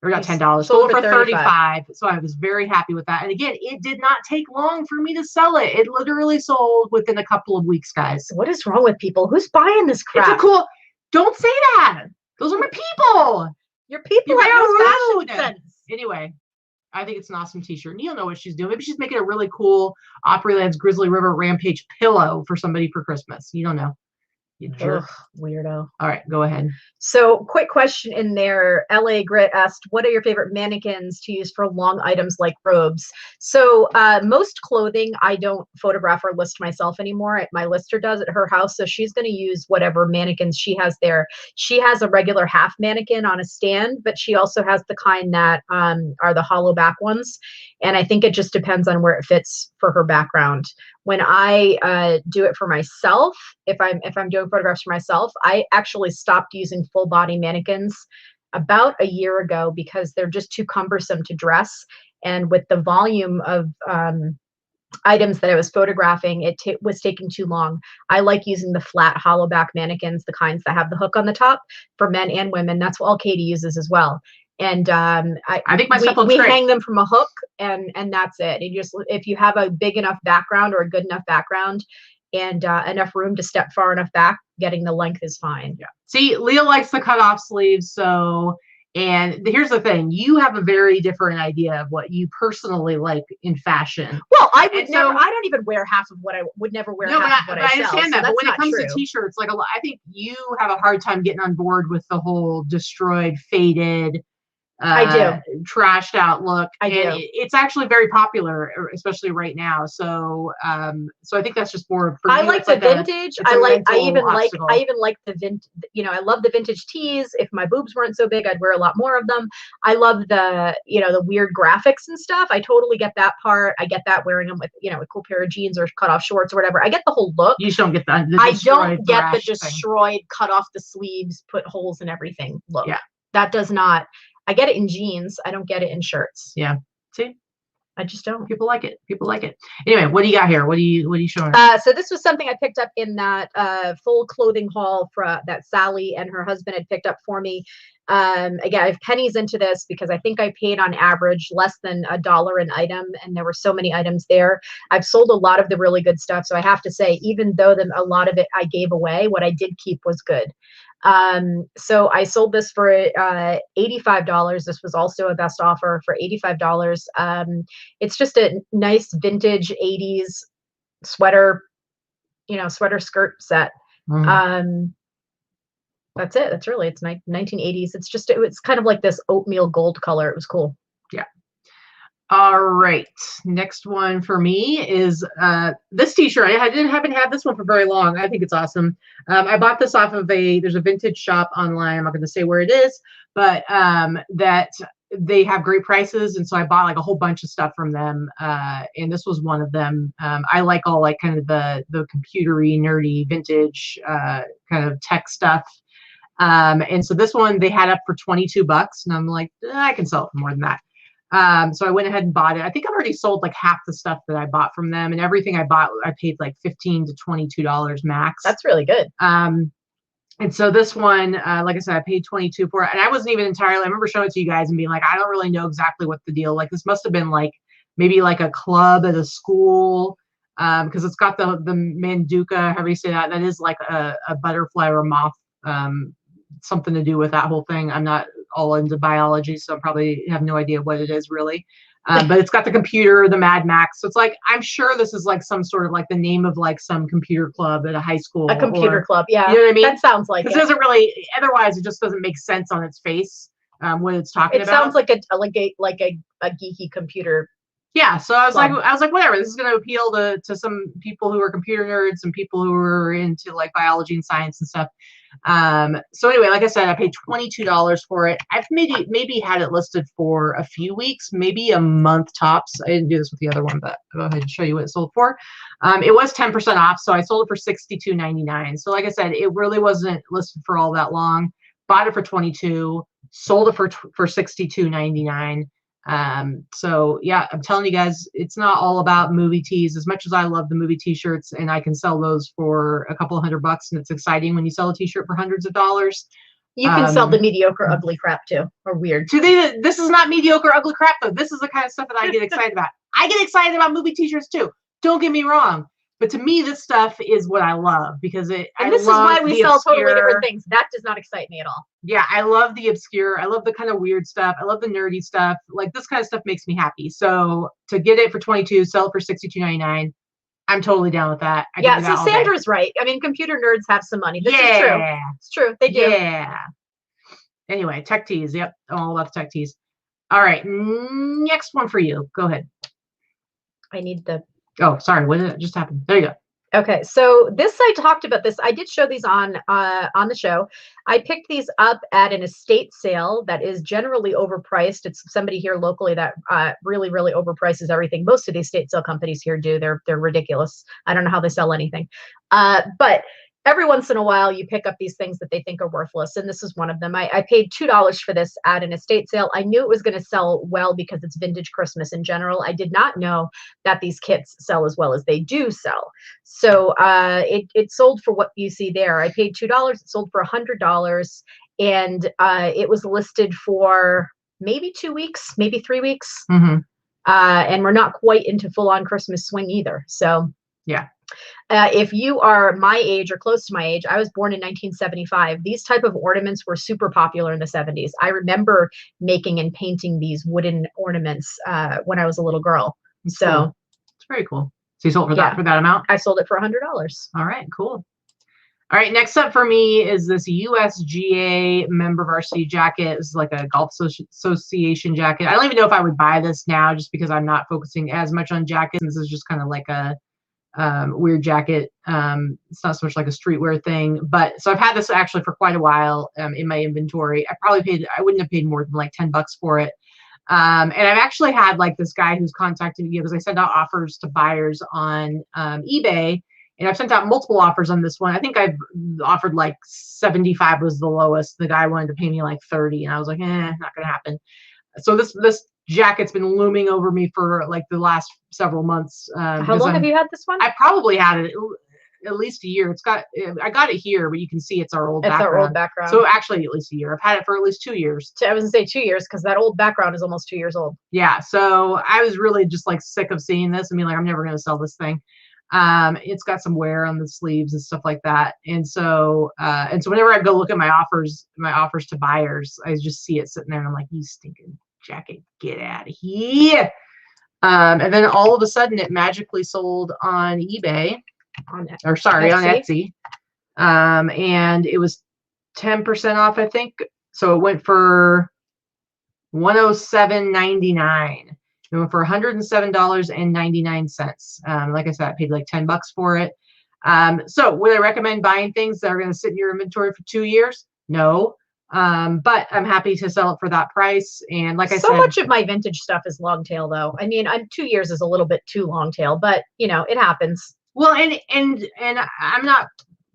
or not $10. Sold it for 35. So I was very happy with that. And again, it did not take long for me to sell it. It literally sold within a couple of weeks, guys. What is wrong with people? Who's buying this crap? It's a cool. Don't say that. Those are my people. Your people have no fashion sense. Anyway, I think it's an awesome t-shirt. And you don't know what she's doing. Maybe she's making a really cool Opryland's Grizzly River Rampage pillow for somebody for Christmas. You don't know. You jerk. Ugh, weirdo. All right, go ahead. So, quick question in there. LA Grit asked, what are your favorite mannequins to use for long items like robes? So, most clothing, I don't photograph or list myself anymore. My lister does at her house. So, she's going to use whatever mannequins she has there. She has a regular half mannequin on a stand, but she also has the kind that are the hollow back ones. And I think it just depends on where it fits for her background. When I do it for myself, if I'm doing photographs for myself, I actually stopped using full body mannequins about a year ago because they're just too cumbersome to dress. And with the volume of items that I was photographing, it was taking too long. I like using the flat hollow back mannequins, the kinds that have the hook on the top for men and women. That's what all Katy uses as well. And I think we hang them from a hook, and that's it. And if you have a big enough background or a good enough background and enough room to step far enough back, getting the length is fine. Yeah. See, Leah likes the cut off sleeves. And here's the thing, you have a very different idea of what you personally like in fashion. Well, I don't even wear half of what I would never wear. No, half of what I sell. Understand that. But when it comes to t-shirts, like I think you have a hard time getting on board with the whole destroyed, faded, I do. Trashed out look. I do. It's actually very popular, especially right now. So I think that's just more for I like the vintage. I even like the vintage. I love the vintage tees. If my boobs weren't so big, I'd wear a lot more of them. I love the weird graphics and stuff. I totally get that part. I get that wearing them with a cool pair of jeans or cut off shorts or whatever. I get the whole look. You just don't get that. I don't get the destroyed, cut off the sleeves, put holes in everything look. Yeah. That does not. I get it in jeans. I don't get it in shirts. Yeah. See, I just don't. People like it. People like it. Anyway, what do you got here? What are you showing? So this was something I picked up in that full clothing haul that Sally and her husband had picked up for me. Again, I have pennies into this because I think I paid on average less than $1 an item, and there were so many items there. I've sold a lot of the really good stuff, so I have to say, even though a lot of it I gave away, what I did keep was good. So I sold this for $85. This was also a best offer for $85. It's just a nice vintage 80s sweater, sweater skirt set. Mm-hmm. That's it. It's 1980s. It's kind of like this oatmeal gold color. It was cool. Yeah. All right. Next one for me is this t-shirt. I haven't had this one for very long. I think it's awesome. I bought this off of there's a vintage shop online. I'm not going to say where it is, but that they have great prices. And so I bought like a whole bunch of stuff from them. And this was one of them. I like all like kind of the computery, nerdy, vintage kind of tech stuff. And so this one they had up for $22, and I'm like, I can sell it for more than that. So I went ahead and bought it. I think I've already sold like half the stuff that I bought from them, and everything I bought, I paid like $15 to $22 max. That's really good. And so this one, like I said, I paid $22 for it, and I wasn't even entirely, I remember showing it to you guys and being like, I don't really know exactly what the deal, like this must have been like, maybe like a club at a school. because it's got the manduka, however you say that. That is like a butterfly or a moth, something to do with that whole thing. I'm not all into biology, so I probably have no idea what it is really. But it's got the computer, the Mad Max. So it's like, I'm sure this is like some sort of like the name of like some computer club at a high school. A computer club, yeah. You know what I mean? That sounds like it. Because it doesn't really, otherwise it just doesn't make sense on its face what it's talking about. It sounds like a geeky computer. Yeah, so I was like, whatever. This is going to appeal to some people who are computer nerds, some people who are into like biology and science and stuff. So anyway, like I said, I paid $22 for it. I've maybe had it listed for a few weeks, maybe a month tops. I didn't do this with the other one, but I'll go ahead and show you what it sold for. It was 10% off, so I sold it for $62.99. So like I said, it really wasn't listed for all that long. Bought it for $22, sold it for $62.99. So yeah, I'm telling you guys, it's not all about movie tees. As much as I love the movie t-shirts and I can sell those for a couple $100, and it's exciting when you sell a t-shirt for hundreds of dollars. You can sell the mediocre, ugly crap too, or weird. This is not mediocre, ugly crap though. This is the kind of stuff that I get excited about. I get excited about movie t-shirts too. Don't get me wrong. But to me, this stuff is what I love because this is why we sell totally different things. That does not excite me at all. Yeah, I love the obscure. I love the kind of weird stuff. I love the nerdy stuff. Like this kind of stuff makes me happy. So to get it for $22, sell it for $62.99, I'm totally down with that. Yeah, so Sandra's right. I mean, computer nerds have some money. This is true. It's true. They do. Yeah. Anyway, tech tees. Yep, all about the tech tees. All right, next one for you. Go ahead. I need the. Oh, sorry. What did it just happen? There you go. Okay, so I talked about this. I did show these on the show. I picked these up at an estate sale that is generally overpriced. It's somebody here locally that really, really overprices everything. Most of these estate sale companies here do. They're ridiculous. I don't know how they sell anything. But every once in a while, you pick up these things that they think are worthless, and this is one of them. I paid $2 for this at an estate sale. I knew it was going to sell well because it's vintage Christmas in general. I did not know that these kits sell as well as they do sell. So it sold for what you see there. I paid $2. It sold for $100, and it was listed for maybe 2 weeks, maybe 3 weeks. Mm-hmm. And we're not quite into full-on Christmas swing either. So yeah. If you are my age or close to my age, I was born in 1975. These type of ornaments were super popular in the 70s. I remember making and painting these wooden ornaments when I was a little girl. That's so cool. It's very cool. So you sold for that amount? I sold it for $100. All right, cool. All right, next up for me is this USGA member varsity jacket. It's like a golf association jacket. I don't even know if I would buy this now just because I'm not focusing as much on jackets. This is just kind of like a weird jacket. It's not so much like a streetwear thing, but so I've had this actually for quite a while in my inventory. I wouldn't have paid more than like $10 for it. And I've actually had like this guy who's contacted me because I send out offers to buyers on eBay, and I've sent out multiple offers on this one. I think I've offered like 75 was the lowest. The guy wanted to pay me like 30, and I was like, not gonna happen. So this jacket's been looming over me for like the last several months. How long have you had this one? I probably had it at least a year. I got it here, but you can see it's our old background. Our old background. So actually at least a year. I've had it for at least 2 years. I was gonna say 2 years because that old background is almost 2 years old. Yeah. So I was really just like sick of seeing this. I mean, like I'm never gonna sell this thing. It's got some wear on the sleeves and stuff like that. And so whenever I go look at my offers to buyers, I just see it sitting there and I'm like, you stinking jacket, get out of here. And then all of a sudden it magically sold on eBay on Etsy. And it was 10% off, I think. So it went for $107.99. It went for $107.99. Like I said, I paid like $10 for it. So would I recommend buying things that are going to sit in your inventory for 2 years? No. But I'm happy to sell it for that price. And like I said, so much of my vintage stuff is long tail though. I mean, 2 years is a little bit too long tail, but you know, it happens. Well, and I'm not,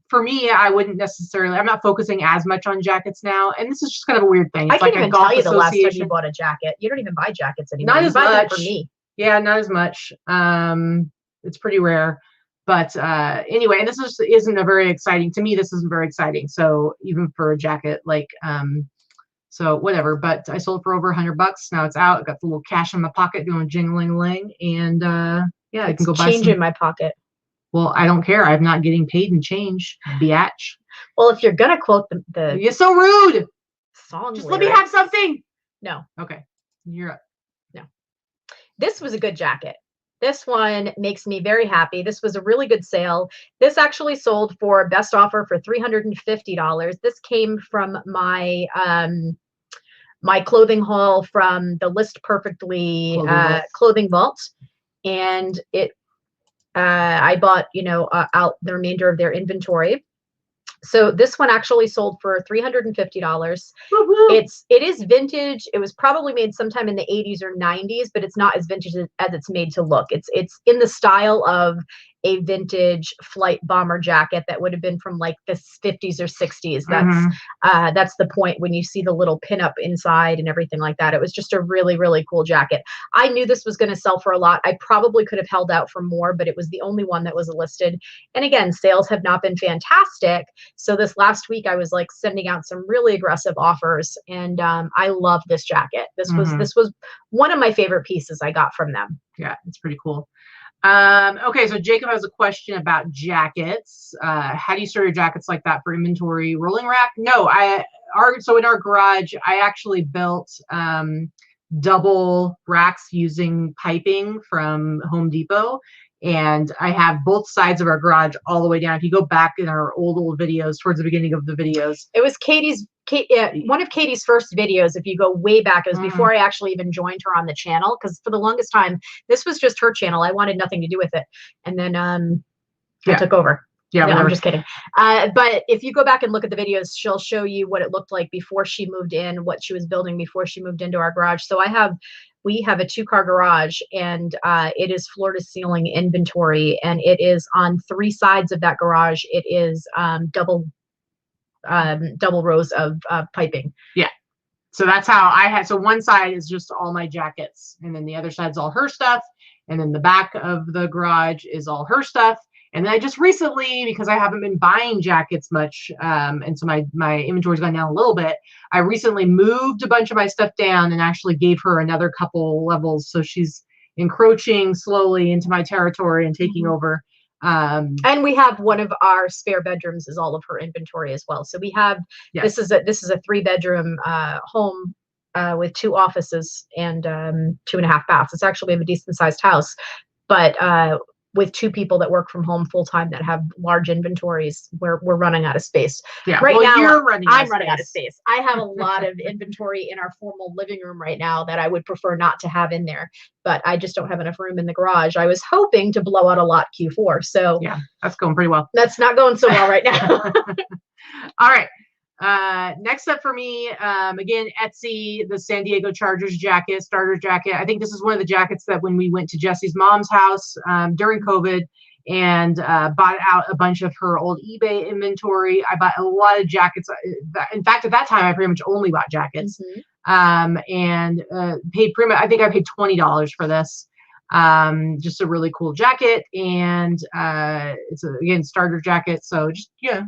for me, I'm not focusing as much on jackets now. And this is just kind of a weird thing. It's I can't even tell you the last time you bought a jacket. You don't even buy jackets anymore. Not as much for me. Yeah, not as much. It's pretty rare. But anyway, and this isn't a very exciting, to me, this isn't very exciting. So even for a jacket, like, so whatever, but I sold for over $100. Now it's out. I got the little cash in my pocket doing jingling-ling. And Yeah, I can go buy change in my pocket. Well, I don't care. I'm not getting paid in change, biatch. Well, if you're gonna quote the you're so rude. Song Just lyrics. let me have something. No. Okay. You're up. No. This was a good jacket. This one makes me very happy. This was a really good sale. This actually sold for best offer for $350. This came from my my clothing haul from the List Perfectly clothing vault, and it I bought, you know, out the remainder of their inventory. So this one actually sold for $350. It is vintage. It was probably made sometime in the 80s or 90s, but it's not as vintage as it's made to look. It's in the style of a vintage flight bomber jacket that would have been from like the 50s or 60s. That's the point when you see the little pinup inside and everything like that. It was just a really, really cool jacket. I knew this was going to sell for a lot. I probably could have held out for more, but it was the only one that was listed. And again, sales have not been fantastic. So this last week I was like sending out some really aggressive offers, and I love this jacket. This was one of my favorite pieces I got from them. Yeah, it's pretty cool. Okay, so Jacob has a question about jackets. How do you store your jackets like that for inventory? Rolling rack? No, so in our garage, I actually built double racks using piping from Home Depot. And I have both sides of our garage all the way down. If you go back in our old videos, towards the beginning of the videos. It was one of Katie's first videos. If you go way back, it was before I actually even joined her on the channel. Because for the longest time, this was just her channel. I wanted nothing to do with it. And then I took over. Yeah, no, I'm just kidding. But if you go back and look at the videos, she'll show you what it looked like before she moved in, what she was building before she moved into our garage. So we have a 2-car garage, and it is floor to ceiling inventory, and it is on 3 sides of that garage. It is double rows of piping. Yeah. So that's how I had. So one side is just all my jackets, and then the other side's all her stuff, and then the back of the garage is all her stuff. And then I just recently, because I haven't been buying jackets much, and so my inventory's gone down a little bit, I recently moved a bunch of my stuff down and actually gave her another couple levels. So she's encroaching slowly into my territory and taking over. And we have one of our spare bedrooms is all of her inventory as well. So we have, this is a 3-bedroom home with 2 offices and 2.5 baths. It's actually a decent sized house, but with 2 people that work from home full time that have large inventories, we're running out of space. Yeah. Right now, I'm running out of space. I have a lot of inventory in our formal living room right now that I would prefer not to have in there, but I just don't have enough room in the garage. I was hoping to blow out a lot Q4. So yeah, that's going pretty well. That's not going so well right now. All right. Next up for me, again, Etsy, the San Diego Chargers jacket, starter jacket. I think this is one of the jackets that when we went to Jesse's mom's house during COVID and bought out a bunch of her old eBay inventory. I bought a lot of jackets. In fact, at that time, I pretty much only bought jackets and paid pretty much, I think I paid $20 for this. Just a really cool jacket. And it's again, starter jacket. So just, yeah.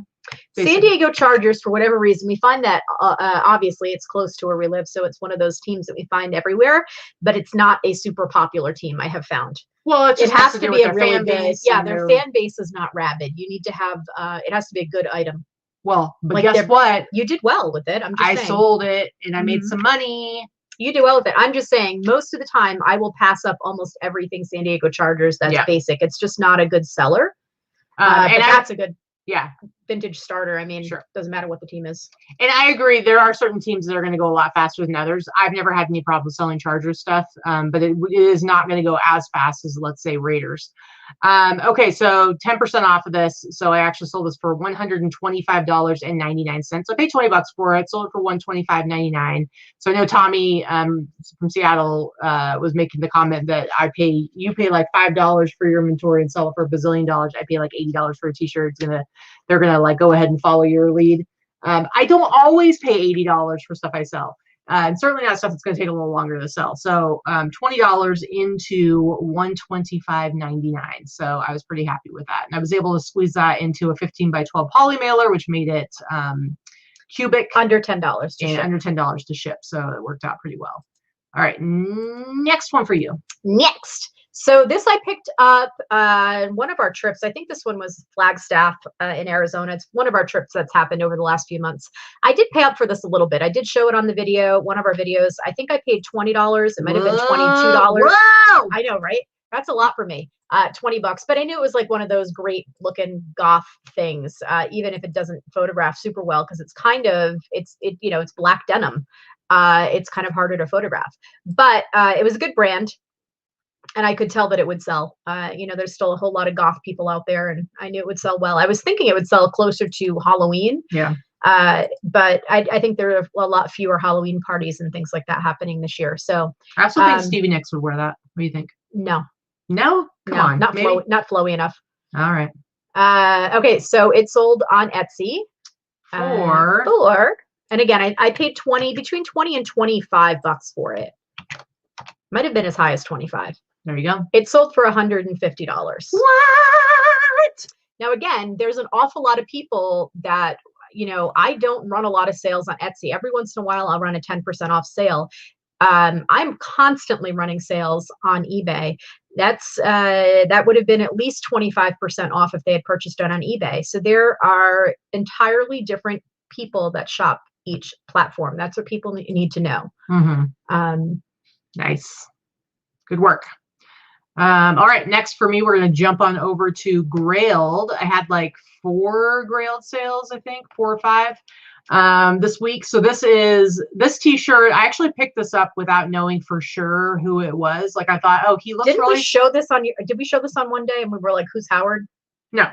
San Diego Chargers, for whatever reason, we find that obviously it's close to where we live, so it's one of those teams that we find everywhere, but it's not a super popular team, I have found. Well, it has to be a really big, their fan base is not rabid. You need to have, it has to be a good item. Well, but like guess what? You did well with it. I sold it and I made some money. You do well with it. I'm just saying, most of the time, I will pass up almost everything San Diego Chargers that's basic. It's just not a good seller. And that's a good vintage starter. I mean, doesn't matter what the team is. And I agree. There are certain teams that are going to go a lot faster than others. I've never had any problem selling Chargers stuff, but it is not going to go as fast as, let's say, Raiders. Okay, so 10% off of this. So I actually sold this for $125.99. So I paid $20 for it. Sold it for $125.99. So I know Tommy from Seattle was making the comment that you pay like $5 for your inventory and sell it for $1 bazillion. I pay like $80 for a t-shirt. They're gonna like go ahead and follow your lead. I don't always pay $80 for stuff I sell. And certainly not stuff that's going to take a little longer to sell. So $20 into $125.99. So I was pretty happy with that. And I was able to squeeze that into a 15 by 12 poly mailer, which made it cubic. Under $10 to ship. Under $10 to ship. So it worked out pretty well. All right. Next one for you. Next. So this I picked up one of our trips. I think this one was Flagstaff in Arizona. It's one of our trips that's happened over the last few months. I did pay up for this a little bit. I did show it on the video, one of our videos. I think I paid $20. It might have been $22. Whoa! I know, right? That's a lot for me. $20, but I knew it was like one of those great looking goth things, even if it doesn't photograph super well, because it's kind of, it's black denim. It's kind of harder to photograph, but it was a good brand. And I could tell that it would sell. There's still a whole lot of goth people out there, and I knew it would sell well. I was thinking it would sell closer to Halloween. Yeah. But I think there are a lot fewer Halloween parties and things like that happening this year. So I also think Stevie Nicks would wear that. What do you think? No. No? Come on. Not flowy enough. All right. Okay, so it sold on Etsy. For and again, I paid between 20 and $25 for it. Might have been as high as 25. There you go. It sold for $150. What? Now, again, there's an awful lot of people that, I don't run a lot of sales on Etsy. Every once in a while, I'll run a 10% off sale. I'm constantly running sales on eBay. That would have been at least 25% off if they had purchased it on eBay. So there are entirely different people that shop each platform. That's what people need to know. Mm-hmm. Nice. Good work. All right. Next for me, we're going to jump on over to Grailed. I had like 4 Grailed sales, I think 4 or 5 this week. So this t-shirt. I actually picked this up without knowing for sure who it was. Like I thought, oh, he looks Did we show this on one day and we were like, who's Howard? No.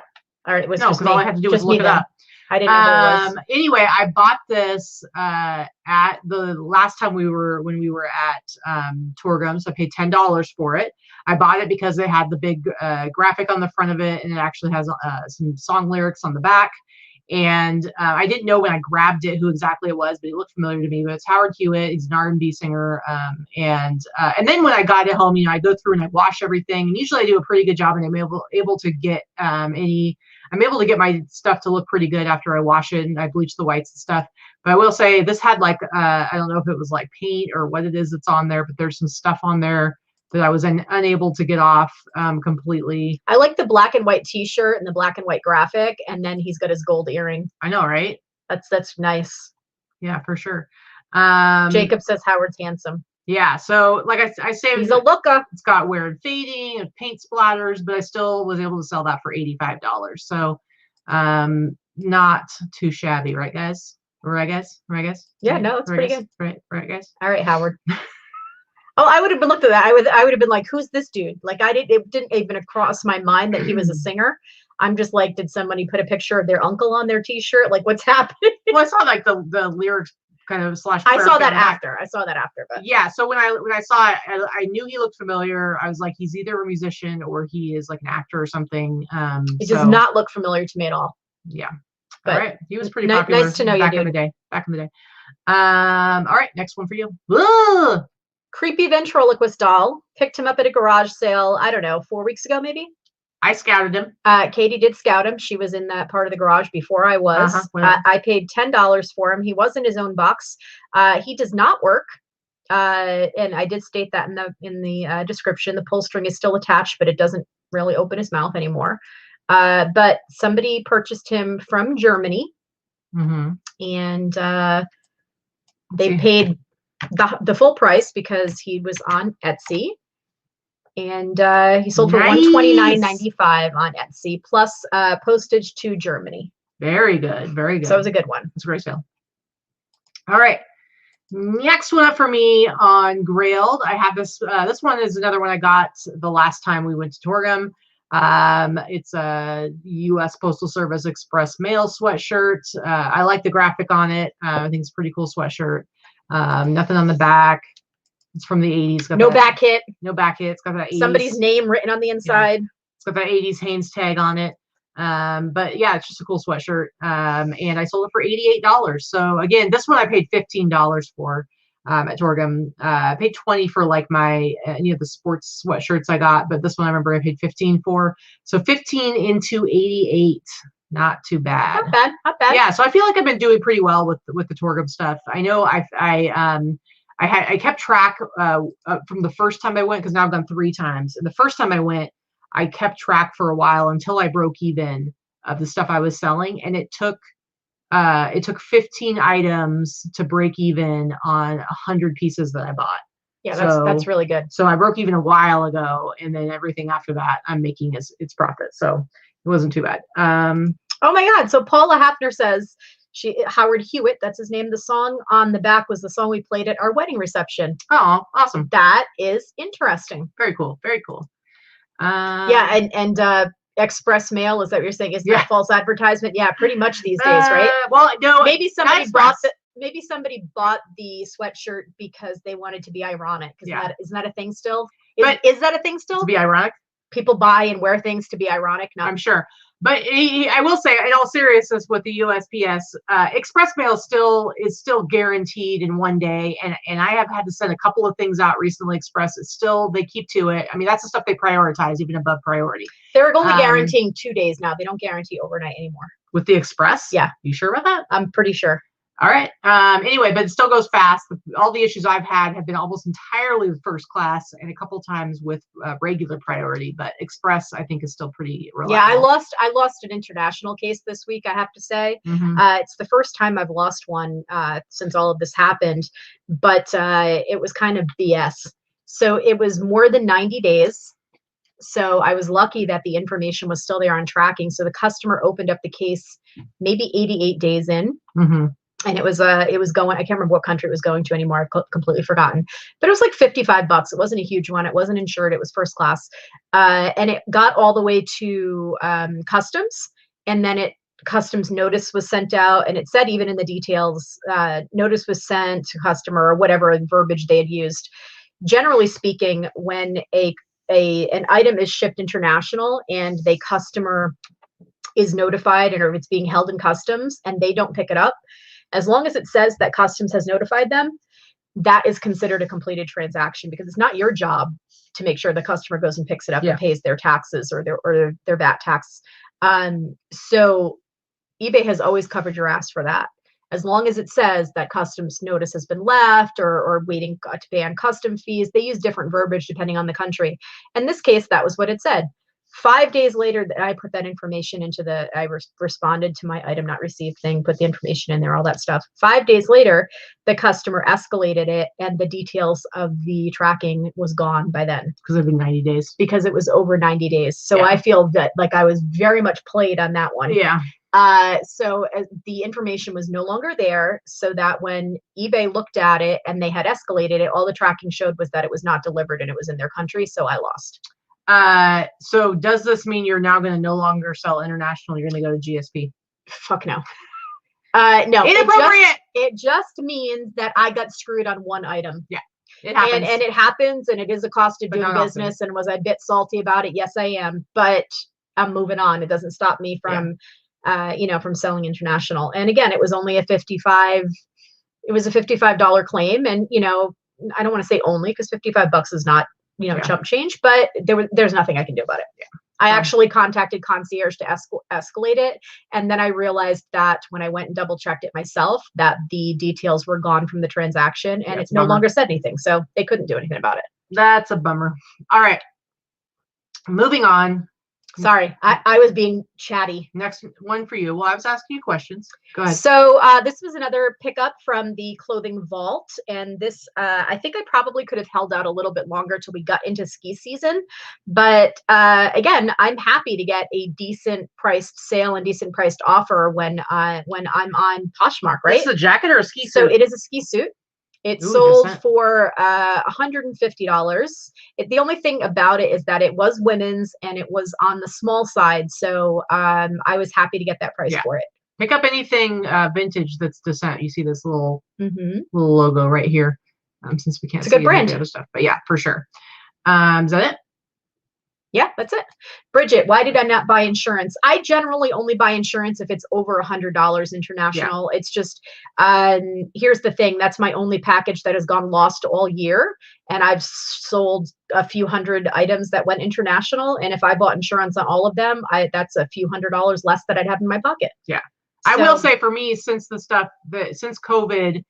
All right. It was no, because all I had to do was look it up. I didn't know who it was. Anyway, I bought this at the last time when we were at Torgom, so I paid $10 for it. I bought it because it had the big graphic on the front of it, and it actually has some song lyrics on the back. And I didn't know when I grabbed it who exactly it was, but it looked familiar to me. But it's Howard Hewitt. He's an R&B singer. And then when I got it home, I go through and I wash everything. And usually I do a pretty good job, and I'm able to get I'm able to get my stuff to look pretty good after I wash it and I bleach the whites and stuff. But I will say this had like, I don't know if it was like paint or what it is that's on there, but there's some stuff on there that I was unable to get off completely. I like the black and white t-shirt and the black and white graphic. And then he's got his gold earring. I know, right? That's nice. Yeah, for sure. Jacob says Howard's handsome. Yeah, so like I say, he's a looker. It's got weird fading and paint splatters, but I still was able to sell that for $85. So not too shabby, right, guys? Right, guys? Yeah, no, it's pretty good. Right, guys? All right, Howard. Oh, I would have been looked at that. I would have been like, who's this dude? Like it didn't even cross my mind that he was a singer. I'm just like, did somebody put a picture of their uncle on their t-shirt? Like, what's happening? Well, I saw like the lyrics kind of slash. I saw that after, but yeah. So when I saw it, I knew he looked familiar. I was like, he's either a musician or he is like an actor or something. He does not look familiar to me at all. Yeah. But all right. He was pretty popular. Nice to know back you, in the day. All right. Next one for you. Ugh! Creepy ventriloquist doll. Picked him up at a garage sale. I don't know, 4 weeks ago, maybe. I scouted him. Katy did scout him. She was in that part of the garage before I was. I paid $10 for him. He was in his own box. He does not work. And I did state that in the description. The pull string is still attached, but it doesn't really open his mouth anymore. But somebody purchased him from Germany. Mm-hmm. And they paid the full price because he was on Etsy. And he sold for $129.95 on Etsy, plus postage to Germany. Very good. Very good. So it was a good one. It's a great sale. All right. Next one up for me on Grailed. I have this. This one is another one I got the last time we went to Torgom. It's a U.S. Postal Service Express Mail sweatshirt. I like the graphic on it. I think it's a pretty cool sweatshirt. Nothing on the back. It's from the 80s. No back hit. No back hit. It's got that 80s. Somebody's name written on the inside. Yeah. It's got that 80s Hanes tag on it. But yeah, it's just a cool sweatshirt. And I sold it for $88. So again, this one I paid $15 for at Torgom. I paid $20 for like my any of the sports sweatshirts I got, but this one I remember I paid $15 for. So 15 into 88. Not too bad. Not bad. Not bad. Yeah. So I feel like I've been doing pretty well with the Torgom stuff. I know I I kept track from the first time I went, because now I've gone 3 times. And the first time I went, I kept track for a while until I broke even of the stuff I was selling, and it took 15 items to break even on 100 pieces that I bought. Yeah, that's really good. So I broke even a while ago, and then everything after that I'm making its profit. So it wasn't too bad. Oh my God. So Paula Hafner says Howard Hewitt, that's his name. The song on the back was the song we played at our wedding reception. Oh, awesome. That is interesting. Very cool. Very cool. Yeah, and express mail, is that what you're saying? Is that false advertisement? Yeah, pretty much these days, right? Well, no, maybe somebody bought the sweatshirt because they wanted to be ironic. Isn't that a thing still? Is that a thing still? To be ironic? People buy and wear things to be ironic? No. I'm sure. But I will say, in all seriousness, with the USPS, express mail is still guaranteed in 1 day, and I have had to send a couple of things out recently. Express, they keep to it. I mean, that's the stuff they prioritize, even above priority. They're only guaranteeing 2 days now. They don't guarantee overnight anymore. With the express? Yeah. You sure about that? I'm pretty sure. All right. Anyway, but it still goes fast. All the issues I've had have been almost entirely with first class, and a couple times with regular priority. But express, I think, is still pretty reliable. Yeah, I lost an international case this week, I have to say. Mm-hmm. It's the first time I've lost one since all of this happened, but it was kind of BS. So it was more than 90 days. So I was lucky that the information was still there on tracking. So the customer opened up the case maybe 88 days in. Mm-hmm. And it was going, I can't remember what country it was going to anymore. I've completely forgotten, but it was like $55. It wasn't a huge one. It wasn't insured. It was first class. And it got all the way to customs, and then customs notice was sent out, and it said, even in the details, notice was sent to customer, or whatever verbiage they had used. Generally speaking, when an item is shipped international and the customer is notified, or if it's being held in customs and they don't pick it up, as long as it says that customs has notified them, that is considered a completed transaction, because it's not your job to make sure the customer goes and picks it up and pays their taxes or their VAT tax. So eBay has always covered your ass for that. As long as it says that customs notice has been left, or waiting to pay on custom fees. They use different verbiage depending on the country. In this case, that was what it said. 5 days later, that I put that information into I responded to my item not received thing, put the information in there, all that stuff. 5 days later, the customer escalated it, and the details of the tracking was gone by then. Because it had been 90 days. Because it was over 90 days. So I feel that like I was very much played on that one. Yeah. So the information was no longer there, so that when eBay looked at it and they had escalated it, all the tracking showed was that it was not delivered and it was in their country. So I lost. So does this mean you're now going to no longer sell international? You're going to go to GSP? Fuck no. No. Inappropriate. It just means that I got screwed on one item. Yeah. It happens. And it happens, and it is a cost of doing business. And was I a bit salty about it? Yes, I am. But I'm moving on. It doesn't stop me from, from selling international. And again, it was only a $55 claim. And, I don't want to say only, because $55 is not, chump change, but there's nothing I can do about it. Yeah. I actually contacted concierge to escalate it. And then I realized that when I went and double checked it myself, that the details were gone from the transaction, and it no longer said anything. So they couldn't do anything about it. That's a bummer. All right. Moving on. Sorry, I was being chatty. Next one for you. Well, I was asking you questions. Go ahead. So this was another pickup from the clothing vault. And this, I think I probably could have held out a little bit longer till we got into ski season. But again, I'm happy to get a decent priced sale and decent priced offer when I'm on Poshmark, right? Is this a jacket or a ski suit? So it is a ski suit. It sold for $150. The only thing about it is that it was women's and it was on the small side. So I was happy to get that price for it. Pick up anything vintage that's Descent. You see this little logo right here. Since we can't see a good brand. The other stuff, but yeah, for sure. Is that it? Yeah, that's it. Bridget, why did I not buy insurance? I generally only buy insurance if it's over $100 international. Yeah. It's just, here's the thing. That's my only package that has gone lost all year. And I've sold a few hundred items that went international. And if I bought insurance on all of them, that's a few $100 less that I'd have in my pocket. Yeah. So, I will say, for me, since COVID,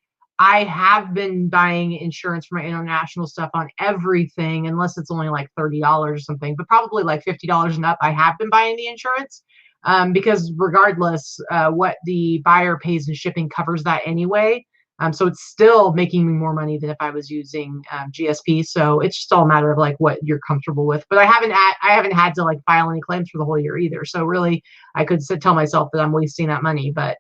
I have been buying insurance for my international stuff on everything, unless it's only like $30 or something, but probably like $50 and up. I have been buying the insurance because regardless, what the buyer pays in shipping covers that anyway. So it's still making me more money than if I was using GSP. So it's just all a matter of like what you're comfortable with. But I haven't had to like file any claims for the whole year either. So really, I could tell myself that I'm wasting that money. But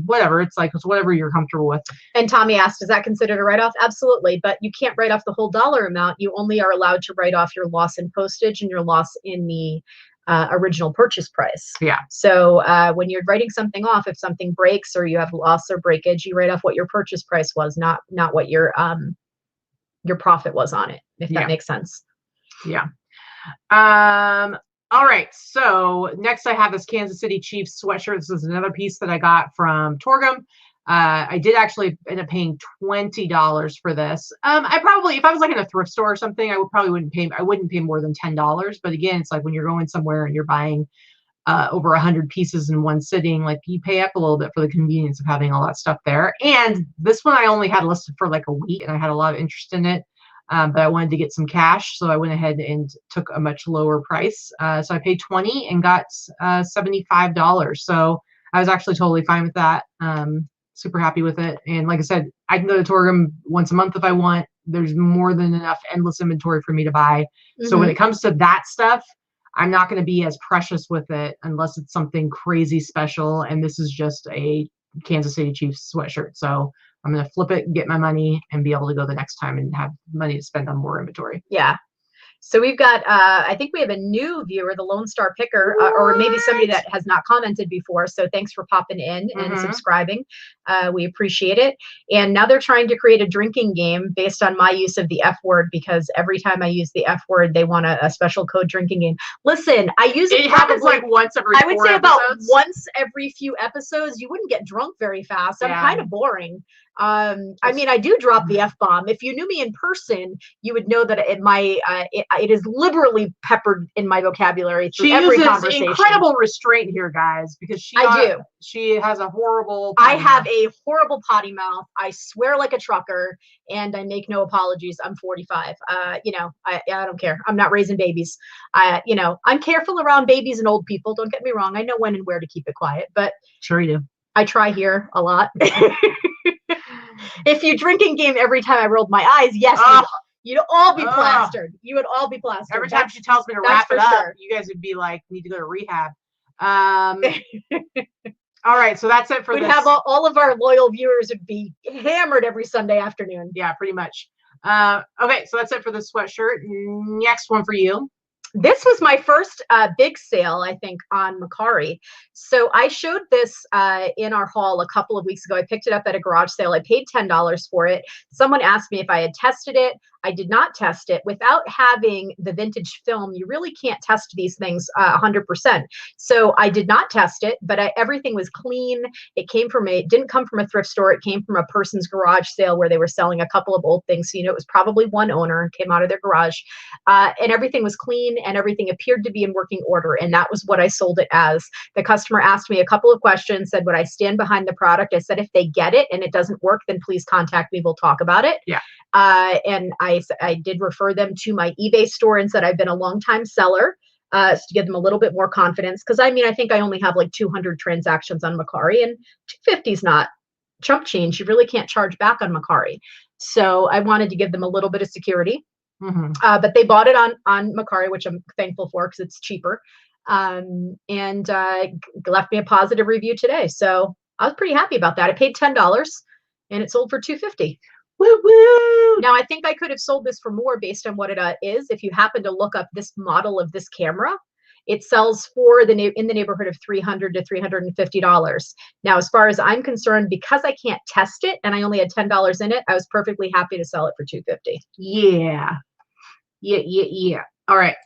whatever, it's whatever you're comfortable with. And Tommy asked, is that considered a write-off? Absolutely, but you can't write off the whole dollar amount. You only are allowed to write off your loss in postage and your loss in the original purchase price. Yeah. So when you're writing something off, if something breaks or you have loss or breakage, you write off what your purchase price was, not what your profit was on it, if that makes sense. Yeah. All right. So next I have this Kansas City Chiefs sweatshirt. This is another piece that I got from Torgom. I did actually end up paying $20 for this. I probably, if I was like in a thrift store or something, I wouldn't pay more than $10. But again, it's like when you're going somewhere and you're buying over 100 pieces in one sitting, like you pay up a little bit for the convenience of having all that stuff there. And this one I only had listed for like a week and I had a lot of interest in it. But I wanted to get some cash, so I went ahead and took a much lower price. So I paid $20 and got $75. So I was actually totally fine with that. Super happy with it. And like I said, I can go to Torgom once a month if I want. There's more than enough endless inventory for me to buy. So when it comes to that stuff, I'm not going to be as precious with it unless it's something crazy special. And this is just a Kansas City Chiefs sweatshirt. So I'm going to flip it, get my money, and be able to go the next time and have money to spend on more inventory. Yeah. So we've got, I think we have a new viewer, the Lone Star Picker, or maybe somebody that has not commented before. So thanks for popping in and subscribing. We appreciate it. And now they're trying to create a drinking game based on my use of the F word, because every time I use the F word, they want a special code drinking game. Listen, I use it. It happens like once every 4 I would say episodes. about once every few episodes. You wouldn't get drunk very fast. I'm kind of boring. I mean, I do drop the F-bomb. If you knew me in person, you would know that it is liberally peppered in my vocabulary through every conversation. She uses incredible restraint here, guys, because she has a horrible I have a horrible potty mouth. I swear like a trucker, and I make no apologies. I'm 45. You know, I don't care. I'm not raising babies. You know, I'm careful around babies and old people. Don't get me wrong. I know when and where to keep it quiet, but sure you do. I try here a lot. If you drinking game every time I rolled my eyes, yes, you'd all be plastered. You would all be plastered. Every time she tells me to wrap it up, you guys would be like, need to go to rehab. All right, so that's it for We'd have all of our loyal viewers would be hammered every Sunday afternoon. Yeah, pretty much. Okay, so that's it for the sweatshirt. Next one for you. This was my first big sale, I think, on Mercari. So I showed this in our haul a couple of weeks ago. I picked it up at a garage sale. I paid $10 for it. Someone asked me if I had tested it. I did not test it. Without having the vintage film, you really can't test these things 100%. So I did not test it, but everything was clean. It didn't come from a thrift store. It came from a person's garage sale where they were selling a couple of old things. So, you know, it was probably one owner and came out of their garage. And everything was clean and everything appeared to be in working order. And that was what I sold it as. The customer asked me a couple of questions, said, would I stand behind the product? I said, if they get it and it doesn't work, then please contact me. We'll talk about it. Yeah. And I did refer them to my eBay store and said I've been a long time seller to give them a little bit more confidence. Because I mean, I think I only have like 200 transactions on Mercari, and 250 is not chump change. You really can't charge back on Mercari. So I wanted to give them a little bit of security. But they bought it on Mercari, which I'm thankful for because it's cheaper. And left me a positive review today. So I was pretty happy about that. I paid $10 and it sold for $250. Woo woo! Now I think I could have sold this for more based on what it is. If you happen to look up this model of this camera, it sells for in the neighborhood of $300 to $350. Now, as far as I'm concerned, because I can't test it and I only had $10 in it, I was perfectly happy to sell it for $250. Yeah. All right.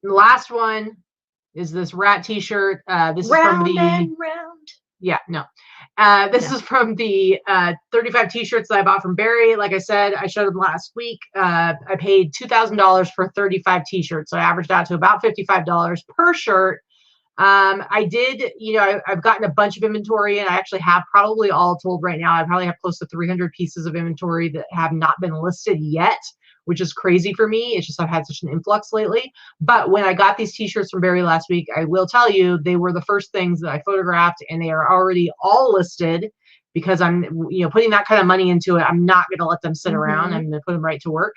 The last one is this rat T-shirt. This is from the round. Yeah, no. This is from the 35 T-shirts that I bought from Barry. Like I said, I showed them last week. I paid $2,000 for 35 T-shirts. So I averaged out to about $55 per shirt. I did, I've gotten a bunch of inventory, and I actually have probably all told right now, I probably have close to 300 pieces of inventory that have not been listed yet, which is crazy for me. It's just I've had such an influx lately. But when I got these t-shirts from Barry last week, I will tell you, they were the first things that I photographed, and they are already all listed because I'm, putting that kind of money into it. I'm not going to let them sit around. I'm going to put them right to work.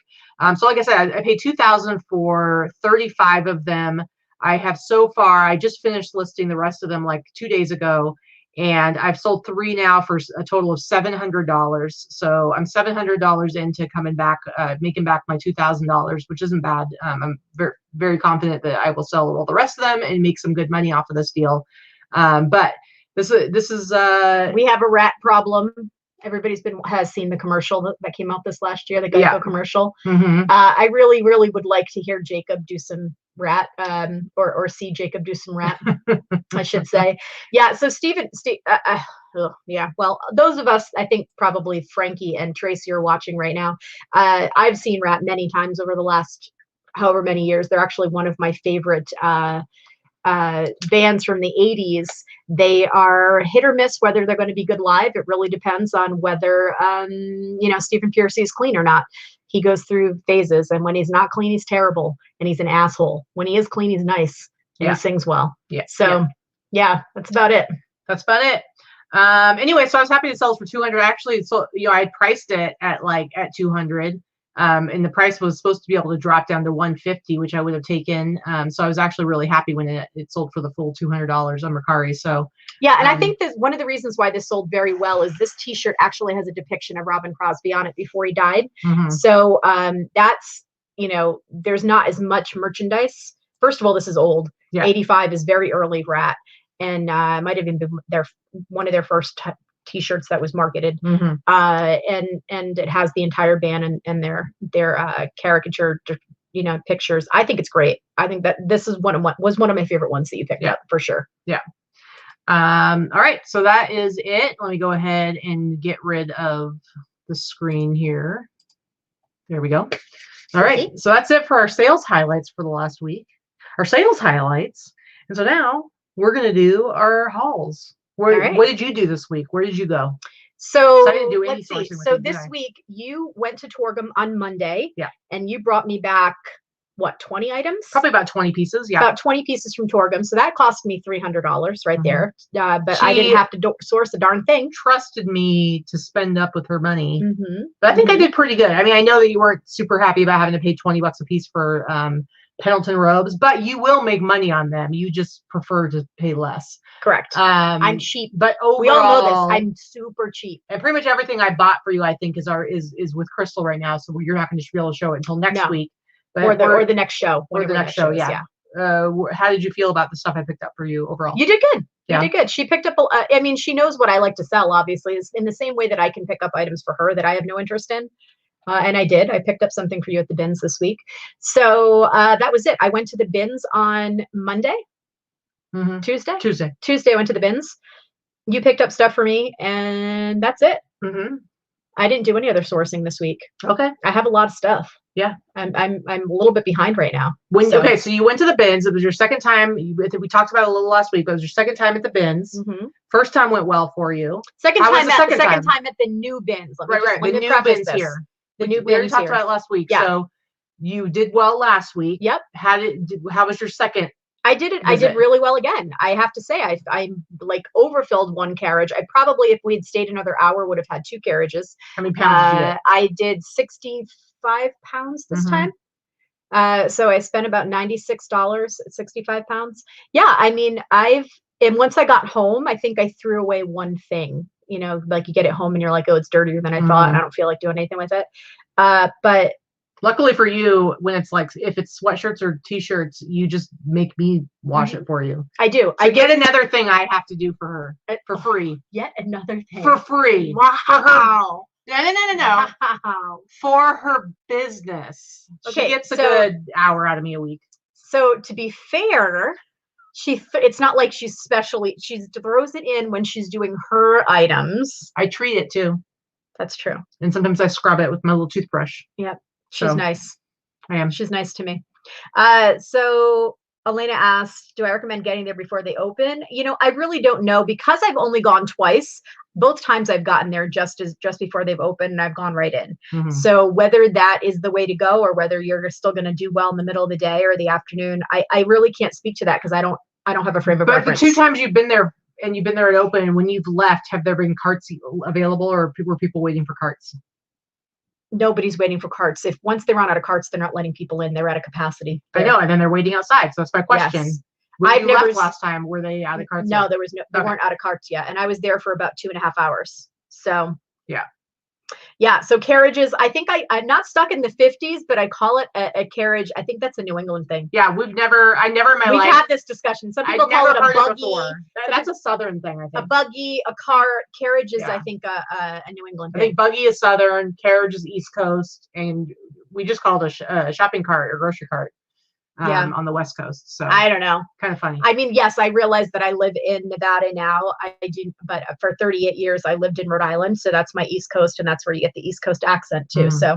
So like I said, I paid $2,000 for 35 of them. I have so far, I just finished listing the rest of them like 2 days ago, and I've sold 3 now for a total of $700. So I'm $700 into coming back, making back my $2,000, which isn't bad. I'm very, very confident that I will sell all the rest of them and make some good money off of this deal. But this is we have a rat problem. Everybody's has seen the commercial that came out this last year, the Geico commercial. I really, really would like to hear Jacob do some rat, or see Jacob do some rat, I should say. Yeah. So yeah. Well, those of us, I think probably Frankie and Tracy are watching right now. I've seen rat many times over the last however many years. They're actually one of my favorite bands from the 80s. They are hit or miss whether they're going to be good live. It really depends on whether Stephen Pearcy is clean or not. He goes through phases, and when he's not clean, he's terrible and he's an asshole. When he is clean, he's nice and he sings well. So that's about it. Anyway, so I was happy to sell for 200. Actually, so I priced it at 200. And the price was supposed to be able to drop down to 150, which I would have taken. So I was actually really happy when it sold for the full $200 on Mercari. So yeah, and I think that one of the reasons why this sold very well is this t-shirt actually has a depiction of Robin Crosby on it before he died. So that's, there's not as much merchandise. First of all, this is old. 85 is very early rat, and might have even been one of their first t-shirts that was marketed. And it has the entire band and their caricature pictures. I think it's great. I think that this is was one of my favorite ones that you picked up for sure. All right, so that is it. Let me go ahead and get rid of the screen here. There we go. All right, so that's it for our sales highlights for the last week, our sales highlights. And so now we're going to do our hauls. What did you do this week? Where did you go? So I didn't do any sourcing. So this week you went to Torgom on Monday. Yeah. And you brought me back, what, 20 items? Probably about 20 pieces. Yeah. About 20 pieces from Torgom. So that cost me $300 right there. But I didn't have to source a darn thing. Trusted me to spend up with her money. But I think I did pretty good. I mean, I know that you weren't super happy about having to pay $20 a piece for Pendleton robes, but you will make money on them. You just prefer to pay less. Correct. I'm cheap, but overall, we all know this. I'm super cheap, and pretty much everything I bought for you, I think, is with Crystal right now. So you're not going to be able to show it until next week, or the next show, or the next show. Yeah. How did you feel about the stuff I picked up for you overall? You did good. You did good. She picked up. I mean, she knows what I like to sell. Obviously, it's in the same way that I can pick up items for her that I have no interest in. And I did. I picked up something for you at the bins this week. So that was it. I went to the bins on Monday. Tuesday. I went to the bins. You picked up stuff for me, and that's it. I didn't do any other sourcing this week. Okay. I have a lot of stuff. Yeah. I'm a little bit behind right now. Okay, so you went to the bins. It was your second time. We talked about it a little last week, but it was your second time at the bins. First time went well for you. Second time at the new bins. Right. The new bins here. We already talked about it last week. Yeah. So you did well last week. Yep. How was your second? I did it. I did really well again. I have to say, I like overfilled one carriage. I probably, if we had stayed another hour, would have had 2 carriages. How many pounds did you get? I did 65 pounds this time. So I spent about $96 at 65 pounds. Yeah. I mean, and once I got home, I think I threw away one thing. Like you get it home and you're like, oh, it's dirtier than I thought. I don't feel like doing anything with it. But luckily for you, when it's like, if it's sweatshirts or t-shirts, you just make me wash it for you. I do. So I get another thing I have to do for her for free. Yet another thing. For free. Wow. No. Wow. For her business. Okay, she gets a good hour out of me a week. So to be fair, it's not like she throws it in when she's doing her items. I treat it too. That's true. And sometimes I scrub it with my little toothbrush. Yep. She's nice. I am. She's nice to me. So Elena asked, do I recommend getting there before they open? You know, I really don't know because I've only gone twice. Both times I've gotten there just before they've opened and I've gone right in. So whether that is the way to go or whether you're still going to do well in the middle of the day or the afternoon, I really can't speak to that because I don't have a frame of reference. But the 2 times you've been there and you've been there at open, and when you've left, have there been carts available or were people waiting for carts? Nobody's waiting for carts. If once they run out of carts, they're not letting people in. They're at a capacity. I know, and then they're waiting outside. So that's my question. Yes. When you left last time, were they out of carts? No, there was no. They weren't out of carts yet, and I was there for about 2.5 hours. So yeah. So carriages. I think I'm not stuck in the 50s, but I call it a carriage. I think that's a New England thing. Yeah, I never in my life. We've had this discussion. Some people call it a buggy. That's a Southern thing, I think. A buggy, a cart, carriage is, I think, a New England thing. I think buggy is Southern, carriage is East Coast, and we just called a shopping cart or grocery cart on the West Coast. So I don't know. Kind of funny. I mean, yes, I realize that I live in Nevada now. I do, but for 38 years, I lived in Rhode Island. So that's my East Coast, and that's where you get the East Coast accent too. So.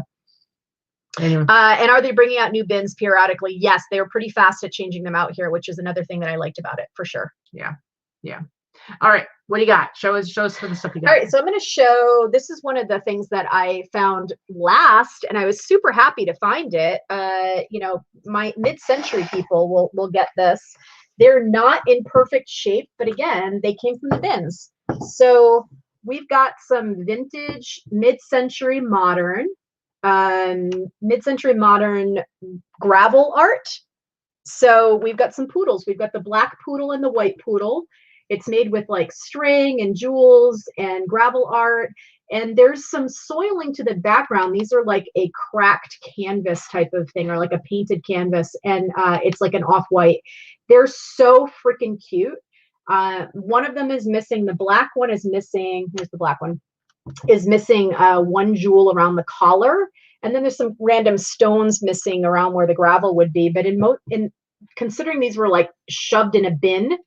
Anyway. And are they bringing out new bins periodically? Yes, they are pretty fast at changing them out here, which is another thing that I liked about it for sure. Yeah. All right, what do you got? Show us for the stuff you got. All right, so I'm going to show. This is one of the things that I found last, and I was super happy to find it. You know, my mid-century people will get this. They're not in perfect shape, but again, they came from the bins. So we've got some vintage mid-century modern gravel art. So we've got some poodles. We've got the black poodle and the white poodle. It's made with like string and jewels and gravel art. And there's some soiling to the background. These are like a cracked canvas type of thing, or like a painted canvas. And it's like an off-white. They're so freaking cute. One of them is missing. The black one is missing. Here's the black one. Is missing one jewel around the collar. And then there's some random stones missing around where the gravel would be. But in considering these were like shoved in a bin,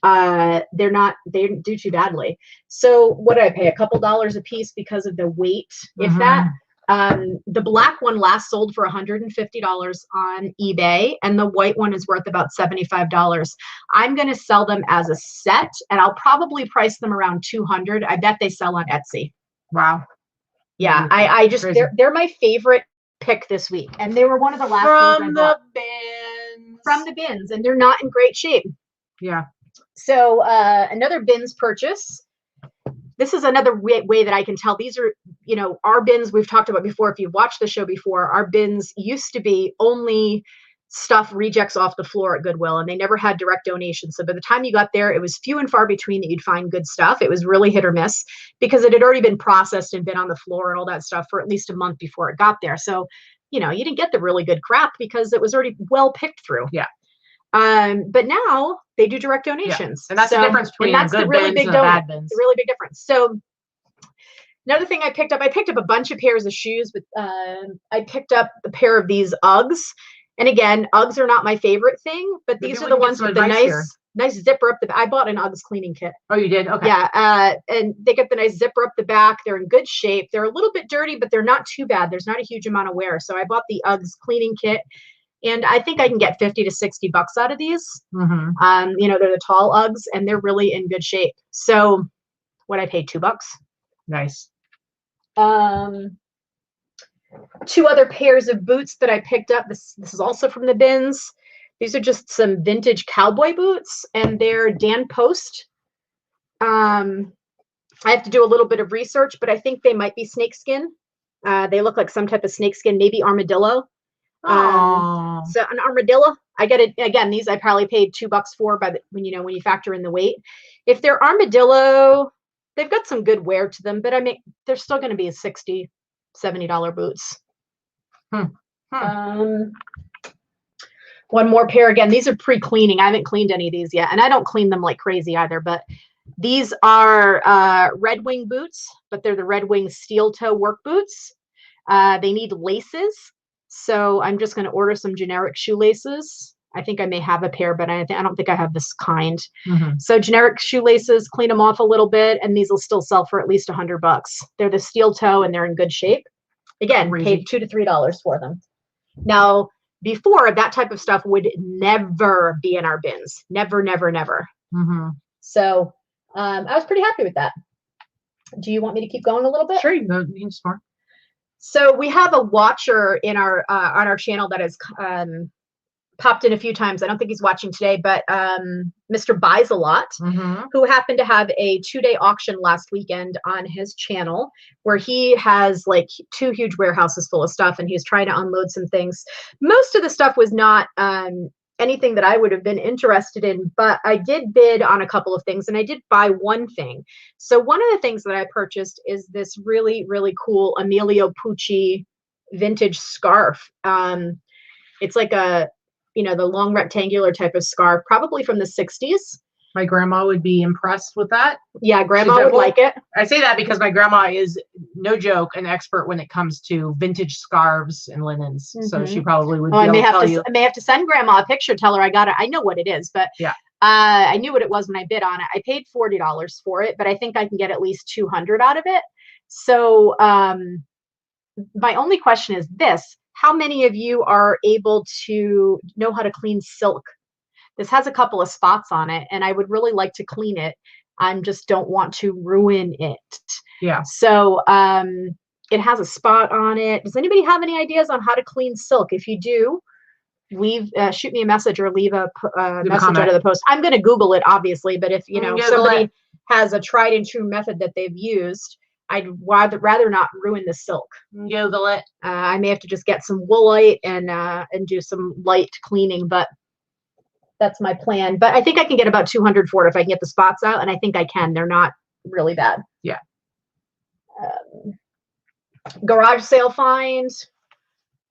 they didn't do too badly. So what did I pay? A couple dollars a piece because of the weight, if that. The black one last sold for $150 on eBay, and the white one is worth about $75. I'm going to sell them as a set, and I'll probably price them around $200. I bet they sell on Etsy. Wow. Yeah, I just they're my favorite pick this week, and they were one of the last things I bought. From the bins, and they're not in great shape. Yeah. So another bins purchase. This is another way that I can tell. These are, you know, our bins we've talked about before. If you've watched the show before, our bins used to be only stuff rejects off the floor at Goodwill, and they never had direct donations. So by the time you got there, it was few and far between that you'd find good stuff. It was really hit or miss because it had already been processed and been on the floor and all that stuff for at least a month before it got there. So, you know, you didn't get the really good crap because it was already well picked through. Yeah. But now they do direct donations. Yeah. And that's the difference between good bins and bad bins. The really big difference. So another thing I picked up a bunch of pairs of shoes, but I picked up a pair of these Uggs. And again, Uggs are not my favorite thing, but these are the ones with the nice zipper up the back. I bought an Uggs cleaning kit. Oh, you did? Okay. Yeah. And they get the nice zipper up the back. They're in good shape. They're a little bit dirty, but they're not too bad. There's not a huge amount of wear. So I bought the Uggs cleaning kit. And I think I can get $50 to $60 out of these. You know, they're the tall Uggs, and they're really in good shape. So what I paid, $2. Nice. 2 other pairs of boots that I picked up. This is also from the bins. These are just some vintage cowboy boots, and they're Dan Post. I have to do a little bit of research, but I think they might be snakeskin. They look like some type of snakeskin, maybe armadillo. So an armadillo, I get it again. These I probably paid $2 for when you factor in the weight. If they're armadillo, they've got some good wear to them, but I mean they're still going to be $60, $70 boots. One more pair again. These are pre-cleaning. I haven't cleaned any of these yet, and I don't clean them like crazy either. But these are Red Wing boots, but they're the Red Wing steel toe work boots. They need laces. So I'm just going to order some generic shoelaces. I think I may have a pair, but I don't think I have this kind. So generic shoelaces, clean them off a little bit, and these will still sell for at least $100. They're the steel toe, and they're in good shape. Again, paid $2 to $3 for them. Now, before, that type of stuff would never be in our bins. Never, never, never. So I was pretty happy with that. Do you want me to keep going a little bit? Sure, you can just more. So we have a watcher in our on our channel that has popped in a few times. I don't think he's watching today, but Mr. Buys a Lot, who happened to have a 2-day auction last weekend on his channel, where he has like 2 huge warehouses full of stuff, and he's trying to unload some things. Most of the stuff was not anything that I would have been interested in, but I did bid on a couple of things, and I did buy one thing. So one of the things that I purchased is this really, really cool Emilio Pucci vintage scarf. It's like a, you know, the long rectangular type of scarf, probably from the 60s. My grandma would be impressed with that. Yeah, grandma would like it. I say that because my grandma is, no joke, an expert when it comes to vintage scarves and linens. So she probably would be able to tell you. I may have to send grandma a picture, tell her I got it. I know what it is, but yeah, I knew what it was when I bid on it. I paid $40 for it, but I think I can get at least $200 out of it. So my only question is this: how many of you are able to know how to clean silk? This has a couple of spots on it, and I would really like to clean it. I just don't want to ruin it. Yeah. So it has a spot on it. Does anybody have any ideas on how to clean silk? If you do, leave shoot me a message or leave a message under the post. I'm going to Google it, obviously, but if you know somebody has a tried and true method that they've used, I'd rather not ruin the silk. Google it. I may have to just get some woolite and do some light cleaning, but that's my plan. But I think I can get about $200 for it if I can get the spots out, and I think I can. They're not really bad. Yeah. Garage sale find.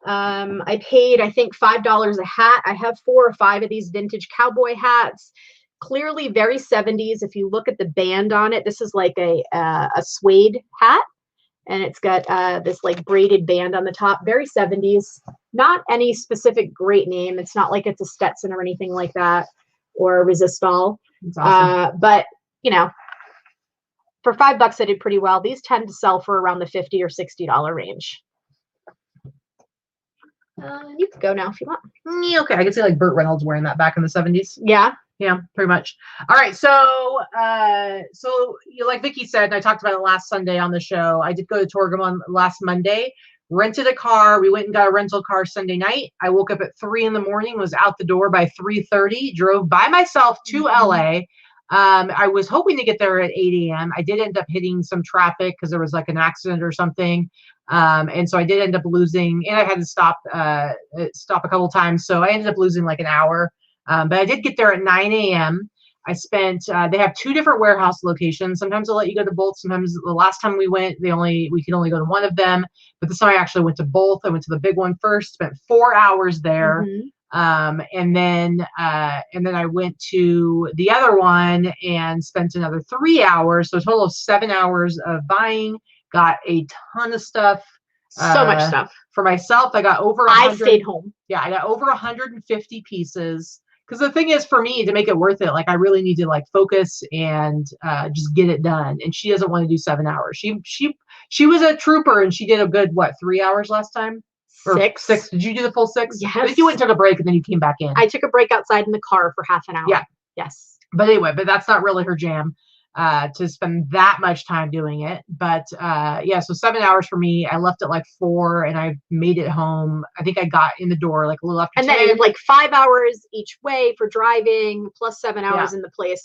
I paid, I think, $5 a hat. I have 4 or 5 of these vintage cowboy hats. Clearly very 70s. If you look at the band on it, this is like a suede hat, and it's got this like braided band on the top. Very 70s. Not any specific great name. It's not like it's a Stetson or anything like that, or a Resistol. Awesome. But you know, for $5 I did pretty well. These tend to sell for around the $50 or $60 range. You can go now if you want. Yeah, okay, I can see like Burt Reynolds wearing that back in the 70s. Yeah. Yeah, pretty much. All right, so you, like Vikki said, and I talked about it last Sunday on the show, I did go to Torgom on last Monday, rented a car. We went and got a rental car Sunday night. I woke up at 3 in the morning, was out the door by 3:30, drove by myself to LA. I was hoping to get there at 8 a.m. I did end up hitting some traffic because there was like an accident or something. And so I did end up losing, and I had to stop a couple times. So I ended up losing like an hour. But I did get there at 9 a.m. I spent, they have 2 different warehouse locations. Sometimes they'll let you go to both. Sometimes the last time we went, we could only go to one of them. But this time I actually went to both. I went to the big one first, spent 4 hours there. And then I went to the other one and spent another 3 hours. So a total of 7 hours of buying. Got a ton of stuff. So much stuff. For myself, I got over 100. I stayed home. Yeah, I got over 150 pieces. Because the thing is, for me, to make it worth it, like I really need to like focus and just get it done. And she doesn't want to do 7 hours. She was a trooper, and she did a good 3 hours last time. Or 6. Did you do the full 6? Yes. I think you went and took a break, and then you came back in. I took a break outside in the car for half an hour. Yeah. Yes. But anyway, that's not really her jam. To spend that much time doing it. But yeah, so 7 hours for me. I left at like 4 and I made it home. I think I got in the door like a little after 10. And then like 5 hours each way for driving plus 7 hours in the place.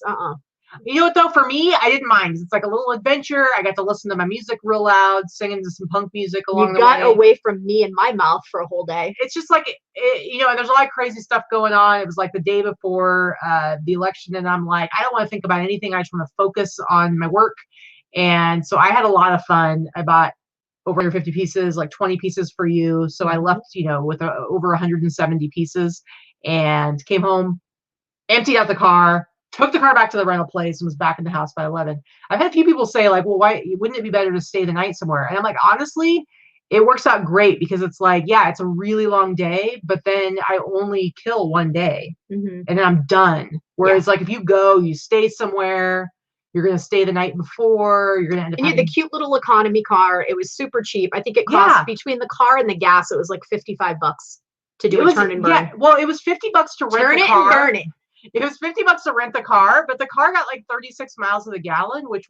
You know what though, for me, I didn't mind. It's like a little adventure. I got to listen to my music real loud, singing to some punk music along the way. You got away from me and my mouth for a whole day. It's just like, you know, and there's a lot of crazy stuff going on. It was like the day before the election, and I'm like, I don't want to think about anything. I just want to focus on my work. And so I had a lot of fun. I bought over 150 pieces, like 20 pieces for you. So I left, you know, with over 170 pieces and came home, emptied out the car, took the car back to the rental place, and was back in the house by 11. I've had a few people say like, well, why wouldn't it be better to stay the night somewhere? And I'm like, honestly, it works out great because it's like, yeah, it's a really long day, but then I only kill one day and then I'm done. Whereas like if you go, you stay somewhere, you're going to stay the night before, you're going to end up. And you had the cute little economy car. It was super cheap. I think it cost between the car and the gas, it was like $55. to do a turn and burn. Yeah, well, it was $50 to rent the car. Turn it and burn it. It was $50 to rent the car, but the car got like 36 miles to the gallon, which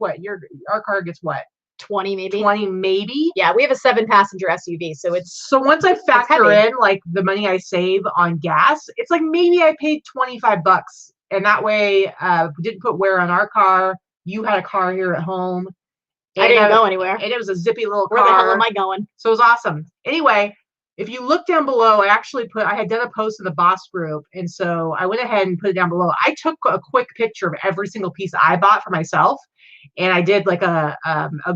our car gets what? 20 maybe. 20 maybe. Yeah, we have a 7-passenger SUV, so it's so once I factor in like the money I save on gas, it's like maybe I paid $25, and that way we didn't put wear on our car. You had a car here at home. I didn't go anywhere, and it was a zippy little car. Where the hell am I going? So it was awesome. Anyway, if you look down below, I had done a post in the boss group, and so I went ahead and put it down below. I took a quick picture of every single piece I bought for myself, and I did like a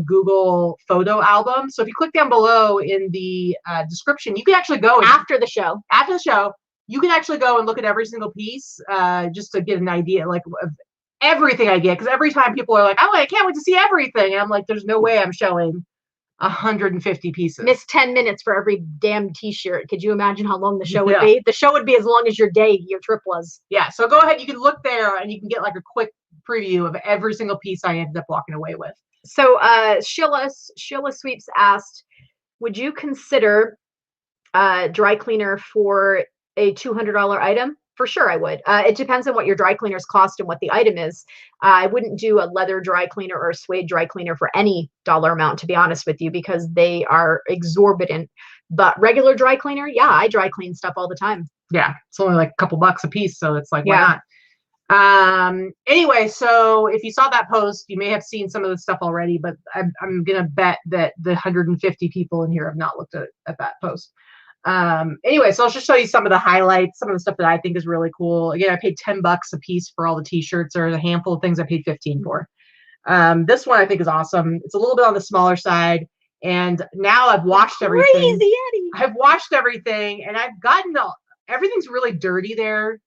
Google photo album. So if you click down below in the description, you can actually go after the show. After the show, you can actually go and look at every single piece just to get an idea like of everything I get. Because every time people are like, "Oh, I can't wait to see everything," and I'm like, "There's no way I'm showing 150 pieces." Miss 10 minutes for every damn t-shirt. Could you imagine how long the show would be? The show would be as long as your trip was. Yeah, so go ahead, you can look there and you can get like a quick preview of every single piece I ended up walking away with. So Sheila Sweeps asked, would you consider dry cleaner for a $200 item? For sure I would. It depends on what your dry cleaners cost and what the item is. I wouldn't do a leather dry cleaner or a suede dry cleaner for any dollar amount, to be honest with you, because they are exorbitant. But regular dry cleaner, yeah, I dry clean stuff all the time. Yeah, it's only like a couple bucks a piece, so it's like, why not? Anyway, so if you saw that post, you may have seen some of the stuff already, but I'm gonna bet that the 150 people in here have not looked at that post. Anyway, so I'll just show you some of the highlights, some of the stuff that I think is really cool. Again, I paid $10 a piece for all the t-shirts. There's a handful of things I paid $15 for. This one I think is awesome. It's a little bit on the smaller side, and now I've washed everything. Crazy Eddie. I've washed everything, and I've gotten everything's really dirty there.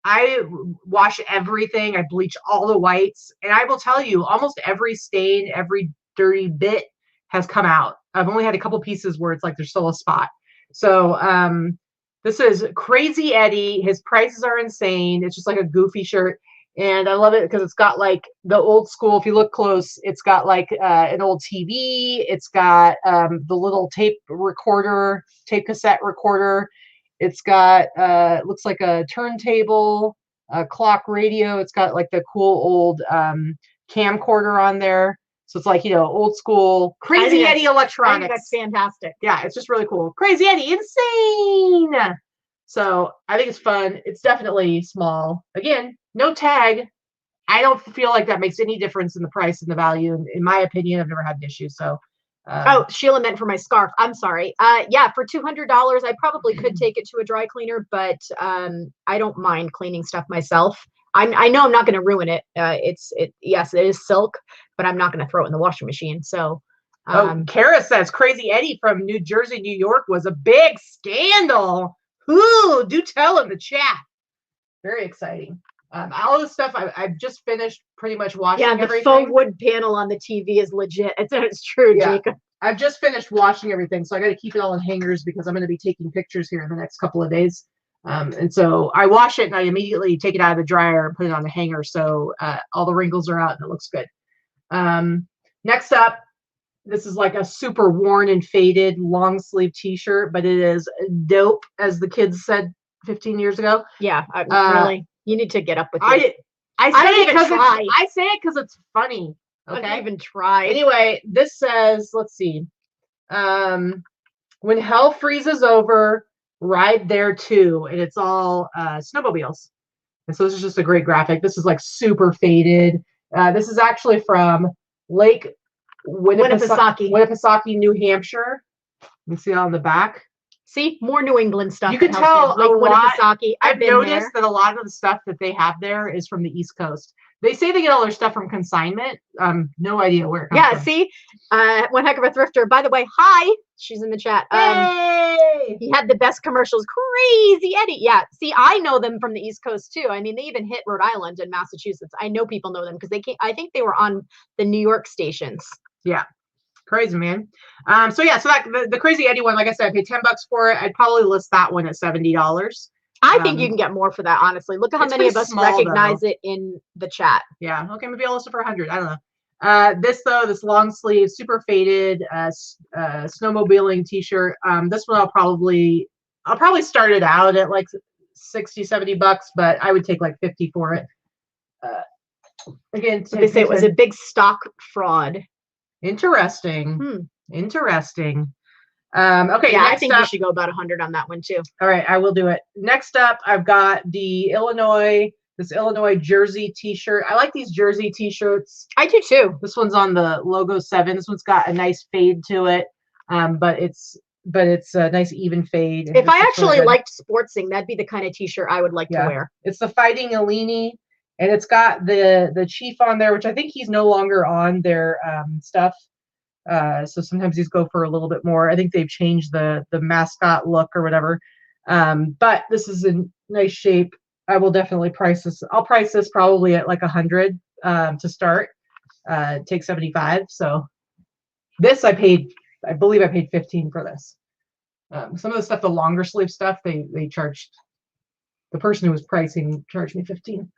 I wash everything. I bleach all the whites, and I will tell you, almost every stain, every dirty bit has come out. I've only had a couple pieces where it's like there's still a spot. So this is Crazy Eddie. His prices are insane. It's just like a goofy shirt. And I love it because it's got like the old school, if you look close, it's got like an old TV. It's got the little tape cassette recorder. It's got, it looks like a turntable, a clock radio. It's got like the cool old camcorder on there. So it's like, old school Crazy Eddie electronics. I think that's fantastic. Yeah, it's just really cool. Crazy Eddie, insane. So I think it's fun. It's definitely small. Again, no tag. I don't feel like that makes any difference in the price and the value. And in my opinion, I've never had an issue. So. Oh, Sheila meant for my scarf. I'm sorry. Yeah, for $200, I probably could take it to a dry cleaner, but I don't mind cleaning stuff myself. I know I'm not going to ruin it. Yes, it is silk, but I'm not going to throw it in the washing machine. So, Kara says Crazy Eddie from New Jersey, New York was a big scandal. Ooh, do tell in the chat. Very exciting. All the stuff I've just finished pretty much washing everything. Yeah, the faux wood panel on the TV is legit. It's true, yeah. Jacob. I've just finished washing everything, so I got to keep it all in hangers because I'm going to be taking pictures here in the next couple of days. And so I wash it and I immediately take it out of the dryer and put it on the hanger so all the wrinkles are out and it looks good. Next up, this is like a super worn and faded long sleeve t-shirt, but it is dope, as the kids said 15 years ago. Yeah, really. You need to get up with it. I say it because it's funny. Okay. I don't even try. Anyway, this says, let's see. When hell freezes over, ride there too. And it's all snowmobiles. And so this is just a great graphic. This is like super faded. This is actually from Lake Winnipesaukee, New Hampshire. You can see it on the back. See, more New England stuff. You can tell like Winnipesaukee. I've noticed that a lot of the stuff that they have there is from the East Coast. They say they get all their stuff from consignment. No idea where it comes from. See, one heck of a thrifter. By the way, hi. She's in the chat. Hey! He had the best commercials. Crazy Eddie. Yeah. See, I know them from the East Coast too. I mean, they even hit Rhode Island and Massachusetts. I know people know them because I think they were on the New York stations. Yeah. Crazy, man. So the Crazy Eddie one, like I said, I paid $10 for it. I'd probably list that one at $70. I think you can get more for that, honestly. Look at how many of us recognize it in the chat. Yeah. Okay, maybe I'll list it for 100. I don't know. This long sleeve, super faded, snowmobiling t-shirt. This one I'll probably I'll probably start it out at like 60, 70 bucks, but I would take like 50 for it. Again, they say it was a big stock fraud. Interesting. Interesting. Okay. Yeah, I think you should go about 100 on that one too. All right, I will do it. Next up, I've got this Illinois jersey T-shirt. I like these jersey T-shirts. I do too. This one's on the logo 7. This one's got a nice fade to it, but it's a nice even fade. If I actually liked sportsing, that'd be the kind of T-shirt I would like to wear. It's the Fighting Illini, and it's got the Chief on there, which I think he's no longer on their stuff. So sometimes these go for a little bit more. I think they've changed the mascot look or whatever. But this is in nice shape. I will definitely price this. I'll price this probably at like 100 to start. Take 75. So this I believe I paid 15 for this. Some of the stuff, the longer sleeve stuff, they charged, the person who was pricing charged me 15.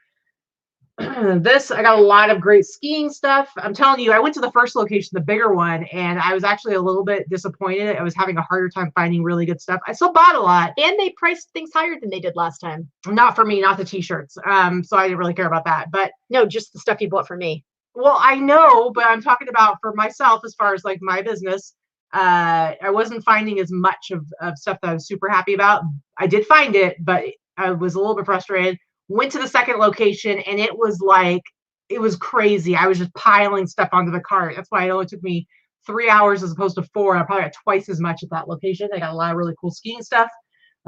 This, I got a lot of great skiing stuff. I'm telling you, I went to the first location, the bigger one, and I was actually a little bit disappointed. I was having a harder time finding really good stuff. I still bought a lot. And they priced things higher than they did last time. Not for me, not the T-shirts. So I didn't really care about that. But no, just the stuff you bought for me. Well, I know, but I'm talking about for myself as far as like my business. I wasn't finding as much of stuff that I was super happy about. I did find it, but I was a little bit frustrated. Went to the second location, and it was crazy. I was just piling stuff onto the cart. That's why it only took me 3 hours as opposed to 4. I probably got twice as much at that location. I got a lot of really cool skiing stuff.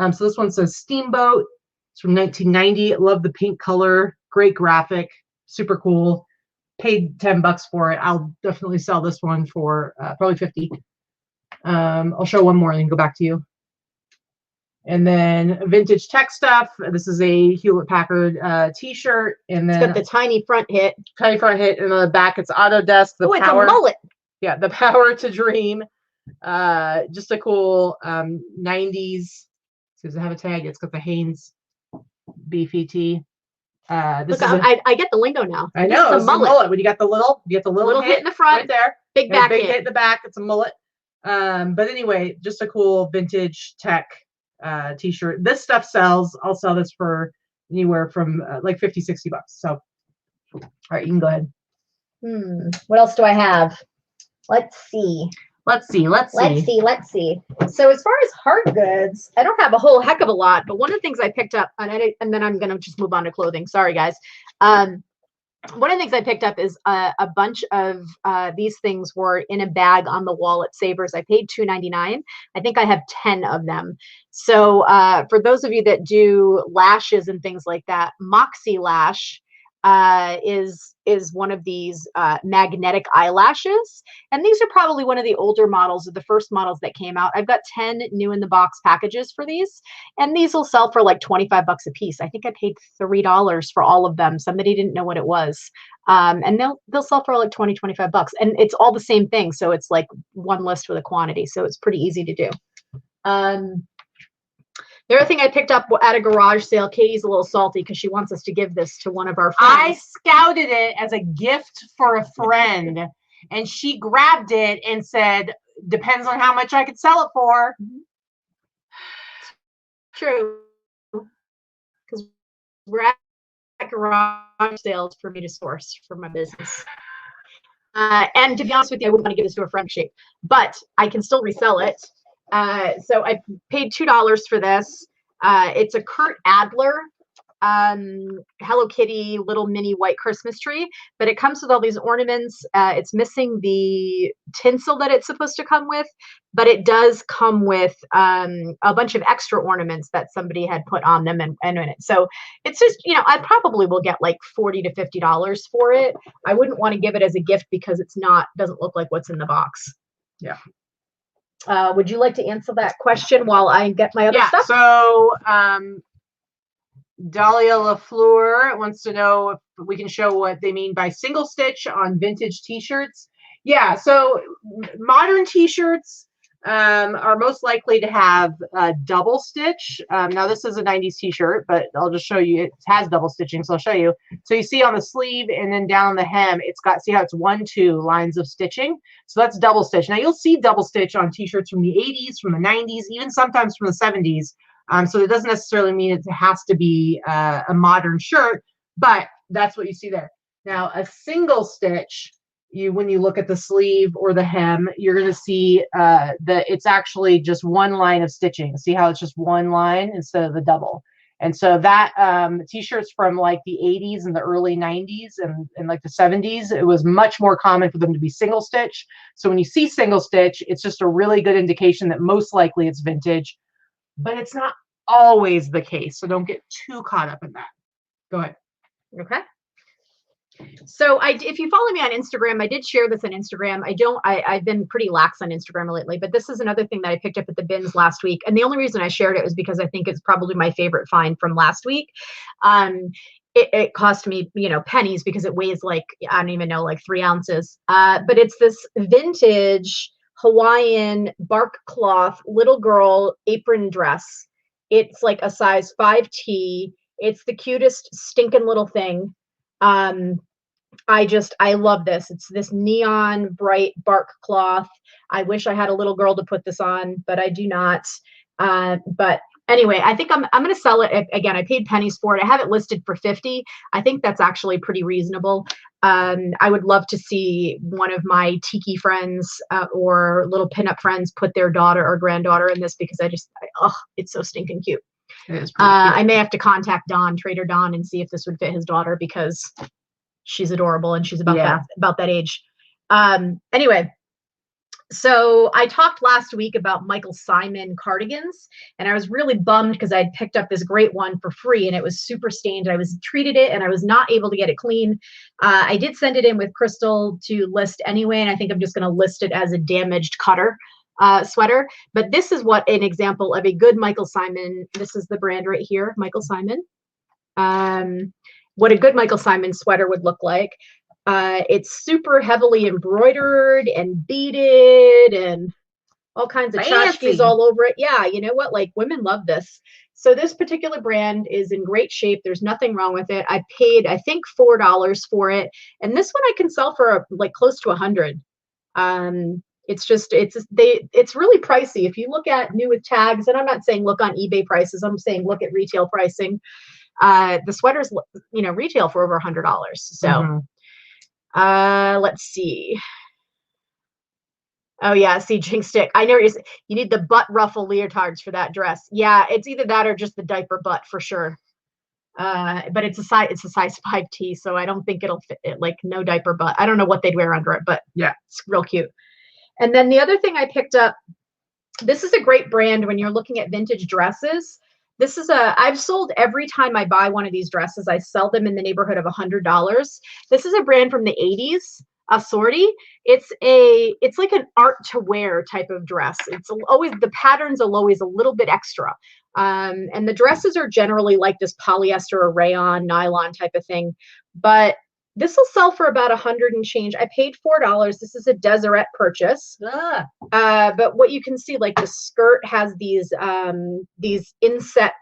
So this one says Steamboat. It's from 1990. Love the pink color. Great graphic. Super cool. Paid 10 bucks for it. I'll definitely sell this one for probably 50. I'll show one more and then go back to you. And then vintage tech stuff. This is a Hewitt Packard T-shirt, and then it's got the tiny front hit. Tiny front hit, and on the back it's Autodesk. Oh, it's a mullet. Yeah, the power to dream. Just a cool 90s. Does it have a tag? It's got the Hanes beefy tee. Look, I get the lingo now. I know it's a mullet. When you got the little hit in the front, right there, big back hit in the back. It's a mullet. But anyway, just a cool vintage tech T-shirt. This stuff sells. I'll sell this for anywhere from like 50, 60 bucks. So, all right, you can go ahead. What else do I have? Let's see. So as far as hard goods, I don't have a whole heck of a lot, but one of the things I picked up, and then I'm going to just move on to clothing. Sorry, guys. One of the things I picked up is a bunch of these things were in a bag on the wall at Savers. I paid $2.99. I think I have 10 of them. So for those of you that do lashes and things like that, Moxie Lash is one of these magnetic eyelashes, and these are probably one of the older models, or the first models that came out. I've got 10 new in the box packages for these, and these will sell for like 25 bucks a piece. I think I paid $3 for all of them. Somebody didn't know what it was, and they'll sell for like 25 bucks, and it's all the same thing. So it's like one list with a quantity, so it's pretty easy to do. The other thing I picked up at a garage sale, Katie's a little salty because she wants us to give this to one of our friends. I scouted it as a gift for a friend, and she grabbed it and said, depends on how much I could sell it for. True. Because we're at garage sales for me to source for my business. And to be honest with you, I wouldn't want to give this to a friend shape, but I can still resell it. So I paid $2 for this. It's a Kurt Adler Hello Kitty little mini white Christmas tree, but it comes with all these ornaments. It's missing the tinsel that it's supposed to come with, but it does come with a bunch of extra ornaments that somebody had put on them and in it. So it's just, you know, I probably will get like $40 to $50 for it. I wouldn't want to give it as a gift because doesn't look like what's in the box. Yeah. Would you like to answer that question while I get my other stuff? So Dahlia LaFleur wants to know if we can show what they mean by single stitch on vintage t-shirts. Yeah, so modern t-shirts are most likely to have double stitch. Now this is a 90s t-shirt, but I'll just show you, it has double stitching, so I'll show you. So you see on the sleeve and then down the hem, it's got, see how it's 1-2 lines of stitching? So that's double stitch. Now you'll see double stitch on t-shirts from the 80s, from the 90s, even sometimes from the 70s. So it doesn't necessarily mean it has to be a modern shirt, but that's what you see there. Now, a single stitch, when you look at the sleeve or the hem, you're going to see that it's actually just one line of stitching. See how it's just one line instead of the double. And so that t-shirts from like the 80s and the early 90s and like the 70s, it was much more common for them to be single stitch. So when you see single stitch, it's just a really good indication that most likely it's vintage, but it's not always the case. So don't get too caught up in that. Go ahead. Okay. So if you follow me on Instagram, I did share this on Instagram. I've been pretty lax on Instagram lately, but this is another thing that I picked up at the bins last week. And the only reason I shared it was because I think it's probably my favorite find from last week. It cost me, pennies because it weighs like, I don't even know, like 3 ounces. But it's this vintage Hawaiian bark cloth little girl apron dress. It's like a size 5T. It's the cutest stinking little thing. I love this. It's this neon bright bark cloth. I wish I had a little girl to put this on, but I do not. But anyway, I think I'm going to sell it. Again, I paid pennies for it. I have it listed for 50. I think that's actually pretty reasonable. I would love to see one of my tiki friends or little pinup friends put their daughter or granddaughter in this because it's so stinking cute. It is pretty cute. I may have to contact Trader Don, and see if this would fit his daughter because she's adorable and she's about that age. Anyway, so I talked last week about Michael Simon cardigans, and I was really bummed because I had picked up this great one for free and it was super stained. I was treated it and I was not able to get it clean. I did send it in with Crystal to list anyway, and I think I'm just going to list it as a damaged cutter sweater. But this is what an example of a good Michael Simon. This is the brand right here, Michael Simon. What a good Michael Simon sweater would look like. It's super heavily embroidered and beaded and all kinds of tchotchkes all over it. Yeah, you know what? Like, women love this. So this particular brand is in great shape. There's nothing wrong with it. I paid, I think, $4 for it. And this one I can sell for like close to $100. It's really pricey. If you look at new with tags, and I'm not saying look on eBay prices, I'm saying look at retail pricing. The sweaters, retail for over $100. So, let's see. Oh yeah, see, Jinx Stick. I know you need the butt ruffle leotards for that dress. Yeah, it's either that or just the diaper butt for sure. But it's a size 5T, so I don't think it'll fit it, like no diaper butt. I don't know what they'd wear under it, but yeah, it's real cute. And then the other thing I picked up, this is a great brand when you're looking at vintage dresses. I've sold every time I buy one of these dresses, I sell them in the neighborhood of $100. This is a brand from the 80s, Assorti. It's like an art to wear type of dress. The patterns are always a little bit extra. And the dresses are generally like this polyester or rayon, nylon type of thing. But this will sell for about $100 and change. I paid $4. This is a Deseret purchase. But what you can see, like the skirt has these inset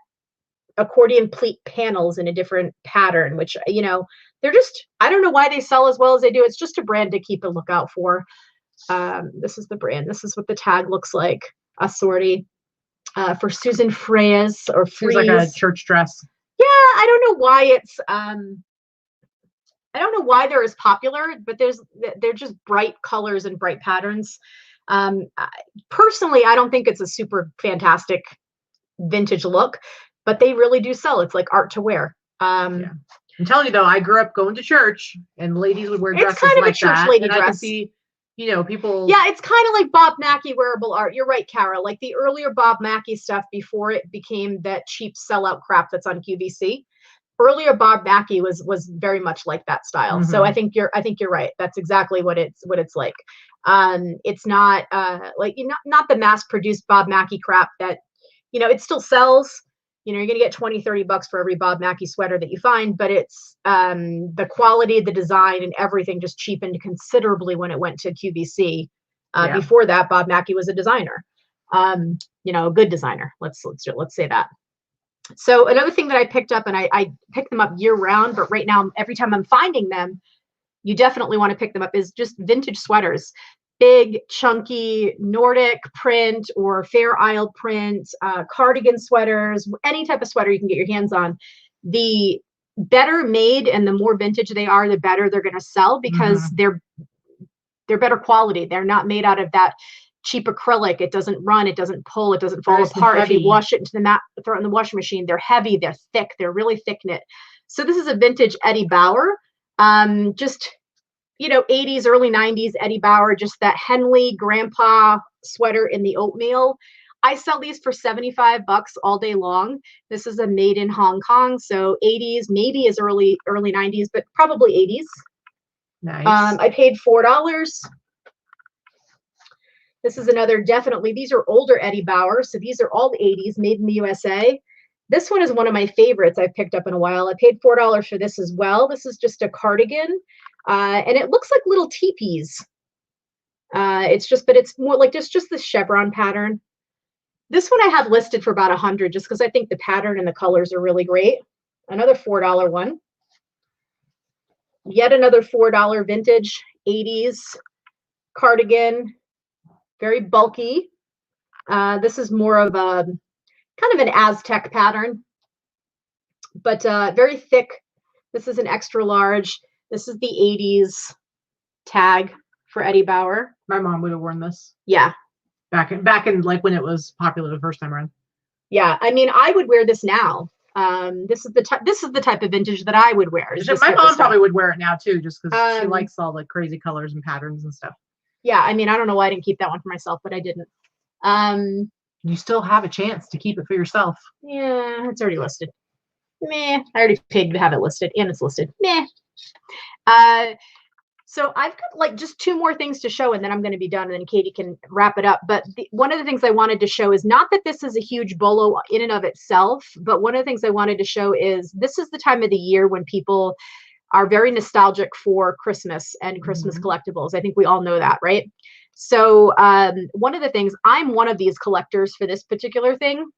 accordion pleat panels in a different pattern, which, they're just, I don't know why they sell as well as they do. It's just a brand to keep a lookout for. This is the brand. This is what the tag looks like. Assorti for Susan Freys or Freys. It's like a church dress. Yeah, I don't know why it's I don't know why they're as popular, but they're just bright colors and bright patterns. Personally, I don't think it's a super fantastic vintage look, but they really do sell. It's like art to wear. Yeah. I'm telling you though, I grew up going to church and ladies would wear dresses it's kind of like a church that. lady and dress. I can see, people. Yeah, it's kind of like Bob Mackie wearable art. You're right, Kara. Like the earlier Bob Mackie stuff before it became that cheap sellout crap that's on QVC. Earlier Bob Mackie was very much like that style. So I think you're right. That's exactly what it's like. It's not not the mass produced Bob Mackie crap that, it still sells. You're going to get $20-$30 for every Bob Mackie sweater that you find, but it's the quality, the design, and everything just cheapened considerably when it went to QVC. Before that, Bob Mackie was a designer, a good designer. Let's say that. So another thing that I picked up, and I pick them up year round, but right now, every time I'm finding them, you definitely want to pick them up, is just vintage sweaters. big, chunky Nordic print or Fair Isle print, cardigan sweaters, any type of sweater you can get your hands on. The better made and the more vintage they are, the better they're going to sell because they're better quality. They're not made out of that cheap acrylic. It doesn't run, it doesn't pull, it doesn't fall apart. If you wash it into the mat, throw it in the washing machine, they're heavy, they're thick, they're really thick knit. So this is a vintage Eddie Bauer. Just, you know, 80s, early 90s Eddie Bauer, just that Henley grandpa sweater in the oatmeal. I sell these for 75 bucks all day long. This is a made in Hong Kong. So 80s, maybe as early 90s, but probably 80s. Nice. I paid $4. This is another, definitely, these are older Eddie Bauer. So these are all the 80s, made in the USA. This one is one of my favorites I've picked up in a while. I paid $4 for this as well. This is just a cardigan. And it looks like little teepees. It's just, but it's more like just the chevron pattern. This one I have listed for about 100 just because I think the pattern and the colors are really great. Another $4 one. Yet another $4 vintage 80s cardigan. Very bulky. This is more of a kind of an Aztec pattern, but very thick. This is an extra large. This is the 80s tag for Eddie Bauer. My mom would have worn this. Yeah. Back in like when it was popular the first time around. Yeah, I mean, I would wear this now. This is the type of vintage that I would wear. My mom probably would wear it now too, just because she likes all the crazy colors and patterns and stuff. Yeah, I mean, I don't know why I didn't keep that one for myself, but I didn't. You still have a chance to keep it for yourself. Yeah, it's already listed. Meh. I already paid to have it listed, and it's listed. Meh. So I've got like just two more things to show, and then I'm going to be done, and then Katie can wrap it up. But one of the things I wanted to show is not that this is a huge bolo in and of itself, but one of the things I wanted to show is this is the time of the year when people are very nostalgic for Christmas and Christmas collectibles. I think we all know that, right? So one of the things, I'm one of these collectors for this particular thing.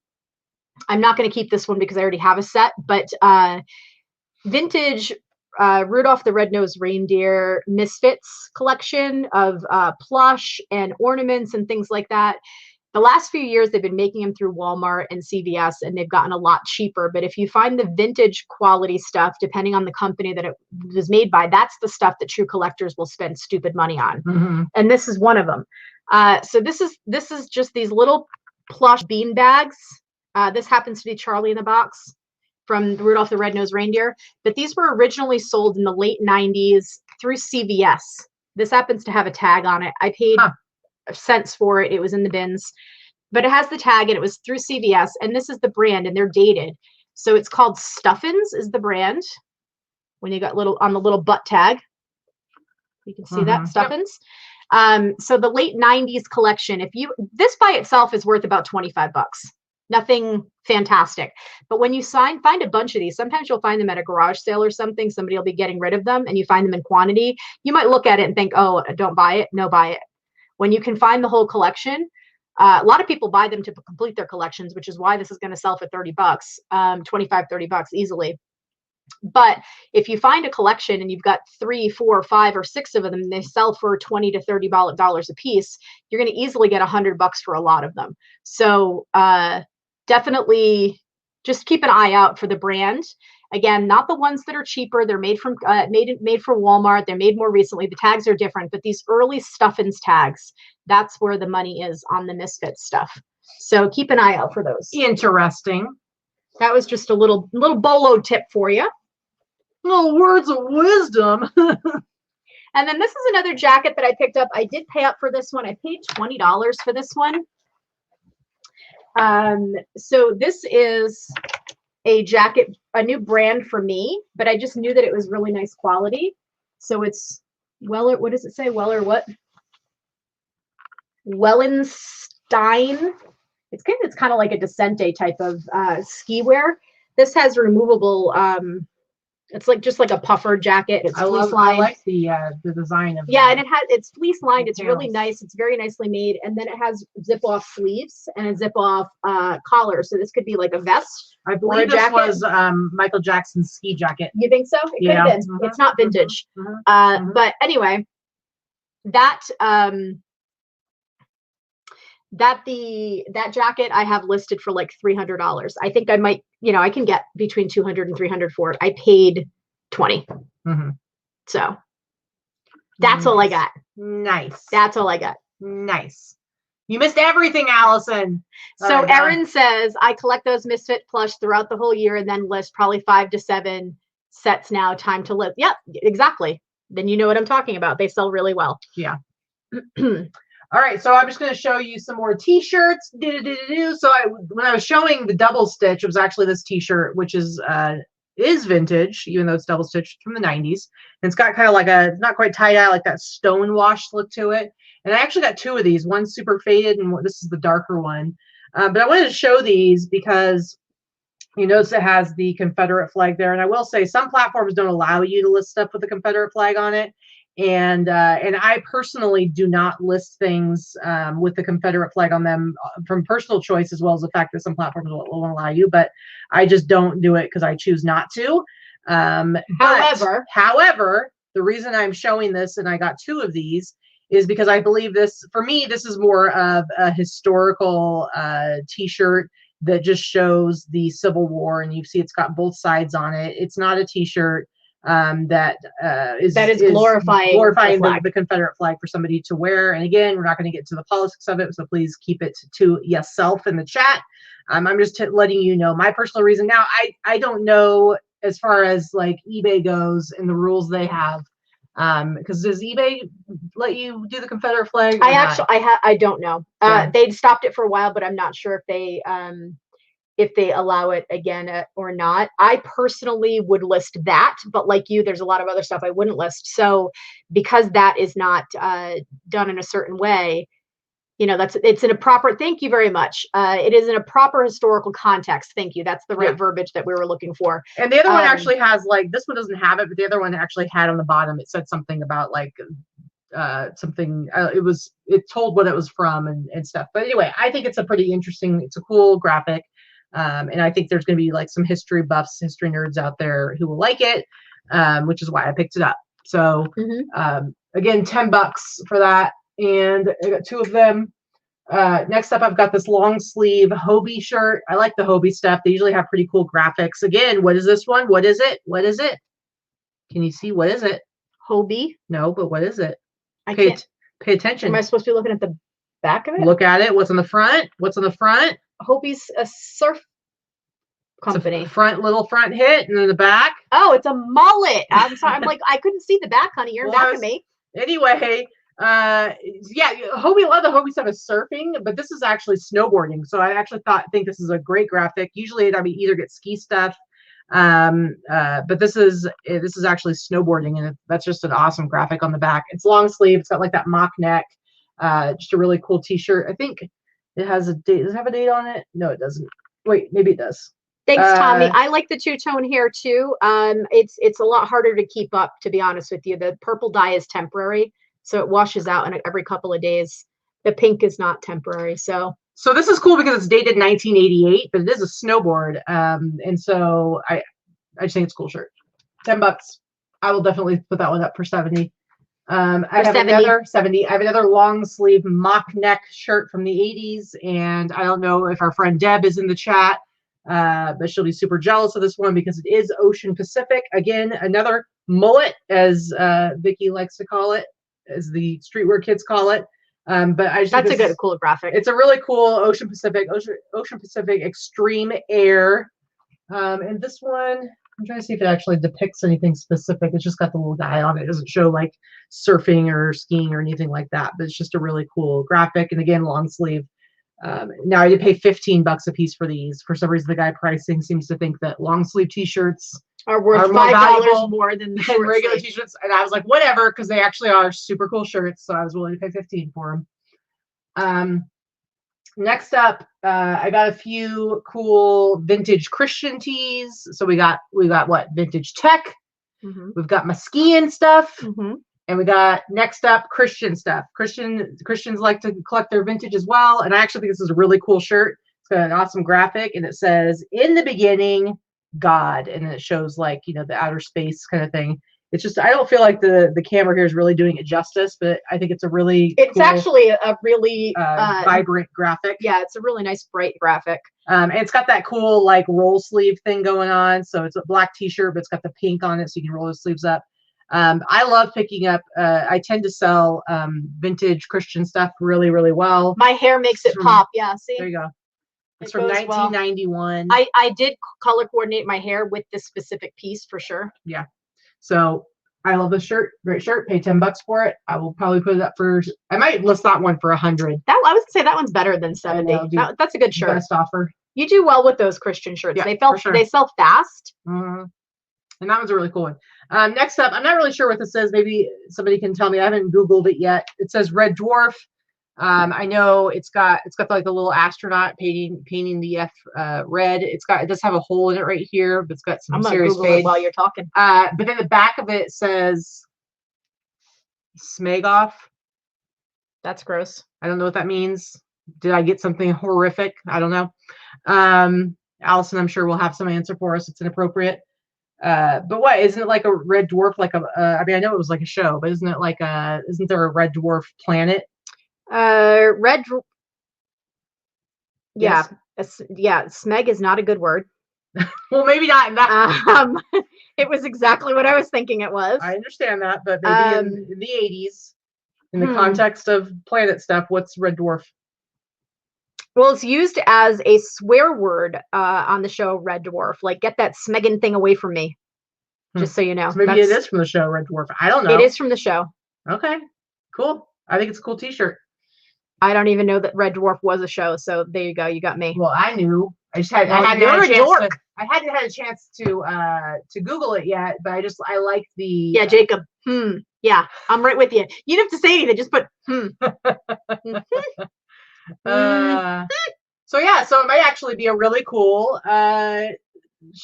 I'm not going to keep this one because I already have a set, but vintage Rudolph the Red-Nosed Reindeer Misfits collection of plush and ornaments and things like that. The last few years, they've been making them through Walmart and CVS, and they've gotten a lot cheaper. But if you find the vintage quality stuff, depending on the company that it was made by, that's the stuff that true collectors will spend stupid money on. And this is one of them. So this is just these little plush bean bags. This happens to be Charlie in the Box from Rudolph the Red-Nosed Reindeer. But these were originally sold in the late 90s through CVS. This happens to have a tag on it. I paid cents for it. It was in the bins, but it has the tag and it was through CVS, and this is the brand, and they're dated. So it's called Stuffins is the brand. When you got on the little butt tag, you can see that Stuffins. So the late 90s collection, this by itself is worth about 25 bucks. Nothing fantastic. But when you find a bunch of these, sometimes you'll find them at a garage sale or something. Somebody will be getting rid of them and you find them in quantity. You might look at it and think, oh, don't buy it. No, buy it. When you can find the whole collection, a lot of people buy them to complete their collections, which is why this is going to sell for 30 bucks, 25, 30 bucks easily. But if you find a collection and you've got 3, 4, 5, or 6 of them, they sell for $20 to $30 a piece, you're going to easily get $100 for a lot of them. So definitely just keep an eye out for the brand. Again, not the ones that are cheaper. They're made from made for Walmart. They're made more recently. The tags are different, but these early Stuffins tags, that's where the money is on the Misfits stuff. So keep an eye out for those. Interesting. That was just a little bolo tip for you. Little words of wisdom. And then this is another jacket that I picked up. I did pay up for this one. I paid $20 for this one. So this is a jacket, a new brand for me, but I just knew that it was really nice quality. So it's Weller, what does it say? Weller what? Wellenstein. It's kind of like a Descente type of ski wear. This has removable it's like just like a puffer jacket. It's fleece lined. I like the design of and it's fleece lined. It's really nice. It's very nicely made, and then it has zip off sleeves and a zip off collar. So this could be like a vest. I believe this was Michael Jackson's ski jacket. You think so? It could have been. It's not vintage. But anyway, that that jacket I have listed for like $300. I think I might, I can get between 200 and 300 for it. I paid 20. So that's all I got. Nice. That's all I got. Nice. You missed everything, Allison. So Erin says, I collect those Misfit plush throughout the whole year and then list probably 5 to 7 sets now. Time to live. Yep, exactly. Then you know what I'm talking about. They sell really well. Yeah. All right, so I'm just going to show you some more t-shirts. So when I was showing the double stitch, it was actually this t-shirt, which is vintage, even though it's double stitched from the 90s. And it's got kind of like it's not quite tie-dye, like that stone wash look to it. And I actually got 2 of these. One's super faded, and this is the darker one. But I wanted to show these because you notice it has the Confederate flag there. And I will say some platforms don't allow you to list stuff with the Confederate flag on it. And I personally do not list things with the Confederate flag on them from personal choice, as well as the fact that some platforms won't allow you. But I just don't do it because I choose not to. However, the reason I'm showing this, and I got 2 of these, is because I believe this, for me, this is more of a historical t-shirt that just shows the Civil War, and you see it's got both sides on it. It's not a t-shirt that is glorifying the Confederate flag for somebody to wear. And again, we're not going to get to the politics of it, so please keep it to yourself in the chat. I'm just letting you know my personal reason. Now, I don't know as far as like eBay goes and the rules they have. Because does eBay let you do the Confederate flag? I don't know. Yeah. They'd stopped it for a while, but I'm not sure if they allow it again or not. I personally would list that, but like you, there's a lot of other stuff I wouldn't list. So because that is not done in a certain way, it's in a proper, thank you very much. It is in a proper historical context. Thank you. That's the right verbiage that we were looking for. And the other one actually has, like, this one doesn't have it, but the other one actually had on the bottom, it said something about like something, it told what it was from and stuff. But anyway, I think it's it's a cool graphic. And I think there's going to be like some history buffs, history nerds out there who will like it, which is why I picked it up. So again, $10 for that. And I got 2 of them. Next up, I've got this long sleeve Hobie shirt. I like the Hobie stuff. They usually have pretty cool graphics. Again, what is this one? What is it? What is it? Can you see? What is it? Hobie? No, but what is it? I can't. Pay attention. Am I supposed to be looking at the back of it? Look at it. What's on the front? What's on the front? Hobie's a surf company. Little front hit, and then the back. Oh, it's a mullet. I'm sorry. I'm like, I couldn't see the back, honey. You're back of me. Anyway, yeah, Hobie, a lot of the Hobie stuff is surfing, but this is actually snowboarding. So I actually think this is a great graphic. Usually I either get ski stuff, but this is actually snowboarding, and that's just an awesome graphic on the back. It's long sleeve. It's got like that mock neck. Just a really cool t-shirt. I think it has a date. Does it have a date on it? No, it doesn't. Wait, maybe it does. Thanks, Tommy. I like the two-tone hair too. It's a lot harder to keep up, to be honest with you. The purple dye is temporary, so it washes out in every couple of days. The pink is not temporary. So this is cool because it's dated 1988, but it is a snowboard. And so I just think it's a cool shirt. $10. I will definitely put that one up for 70. I have another 70. I have another long sleeve mock neck shirt from the 80s, and I don't know if our friend Deb is in the chat. But she'll be super jealous of this one because it is Ocean Pacific. Again, another mullet, as Vikki likes to call it, as the streetwear kids call it. But I just that's a good, cool graphic. It's a really cool Ocean Pacific Extreme Air. And this one, I'm trying to see if it actually depicts anything specific. It's just got the little guy on it. It doesn't show like surfing or skiing or anything like that. But it's just a really cool graphic. And again, long sleeve. Now I did pay $15 a piece for these. For some reason, the guy pricing seems to think that long sleeve t-shirts are worth $5 more than the regular t-shirts. And I was like, whatever, because they actually are super cool shirts. So I was willing to pay $15 for them. Next up, I got a few cool vintage Christian tees. So we got what? Vintage tech. Mm-hmm. We've got my skiing stuff. Mm-hmm. And we got, next up, Christian stuff. Christians like to collect their vintage as well. And I actually think this is a really cool shirt. It's got an awesome graphic. And it says, in the beginning, God. And then it shows like, the outer space kind of thing. It's just, I don't feel like the camera here is really doing it justice, but I think it's a really cool, actually a really vibrant graphic. Yeah, it's a really nice bright graphic. And it's got that cool like roll sleeve thing going on. So it's a black t-shirt, but it's got the pink on it so you can roll the sleeves up. I love picking up, I tend to sell vintage Christian stuff really, really well. My hair makes it pop. Yeah, see? There you go. It's from 1991. Well. I did color coordinate my hair with this specific piece for sure. Yeah. So I love this shirt. Great shirt. Pay $10 for it. I will probably put it up for, I might list that one for 100. That I would say that one's better than 70. That's a good shirt. Best offer. You do well with those Christian shirts. Yeah, they sell fast. Mm-hmm. And that one's a really cool one. Next up, I'm not really sure what this says. Maybe somebody can tell me. I haven't Googled it yet. It says Red Dwarf. I know it's got like the little astronaut painting the F red. It does have a hole in it right here, but it's got some serious fade while you're talking. But then the back of it says Smegoff. That's gross. I don't know what that means. Did I get something horrific? I don't know. Allison, I'm sure will have some answer for us. It's inappropriate. But what, isn't it like a red dwarf? Like I mean, I know it was like a show, but isn't there a red dwarf planet? Yeah. Yes. Yeah. Smeg is not a good word. Well, maybe not in that. It was exactly what I was thinking it was. I understand that, but maybe in the 80s, in the context of planet stuff, what's red dwarf? Well, it's used as a swear word on the show Red Dwarf. Like, get that smegging thing away from me. Just so you know. So maybe it is from the show Red Dwarf. I don't know. It is from the show. Okay, cool. I think it's a cool t-shirt. I don't even know that Red Dwarf was a show, so there you go. You got me. Well, I knew. I hadn't had a chance to Google it yet, but I like the. Yeah, Jacob. Yeah, I'm right with you. You don't have to say anything. Just put So it might actually be a really cool. It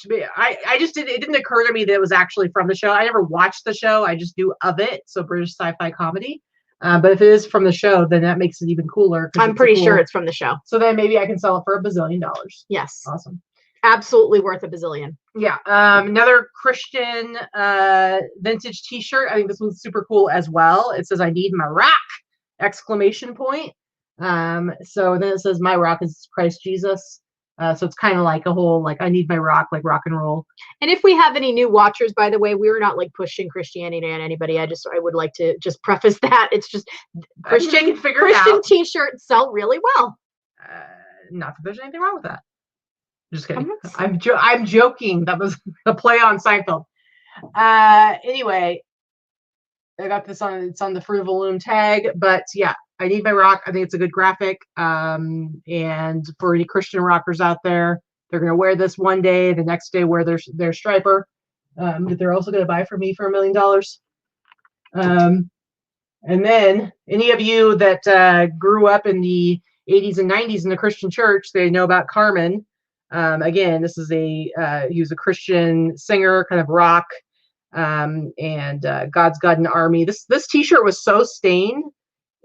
didn't occur to me that it was actually from the show. I never watched the show. I just knew of it. So British sci-fi comedy. But if it is from the show, then that makes it even cooler. I'm pretty sure it's from the show. So then maybe I can sell it for $1 bazillion. Yes. Awesome. Absolutely worth $1 bazillion. Yeah. Another Christian vintage t-shirt. I think this one's super cool as well. It says, "I need my rock!" ! So then it says, "My rock is Christ Jesus." So it's kind of like a whole, like, I need my rock, like rock and roll. And if we have any new watchers, by the way, we're not like pushing Christianity on anybody. I would like to just preface that. It's just Christian t-shirts sell really well. Not that there's anything wrong with that. Just kidding. I'm joking. That was a play on Seinfeld. Anyway, I got this on. It's on the Fruit of the Loom tag, but yeah, I need my rock. I think it's a good graphic. And for any Christian rockers out there, they're gonna wear this one day. The next day, wear their striper. But they're also gonna buy from me for $1 million. And then any of you that grew up in the 80s and 90s in the Christian church, they know about Carmen. Again, this is he was a Christian singer, kind of rock, and God's Got an Army. This t-shirt was so stained,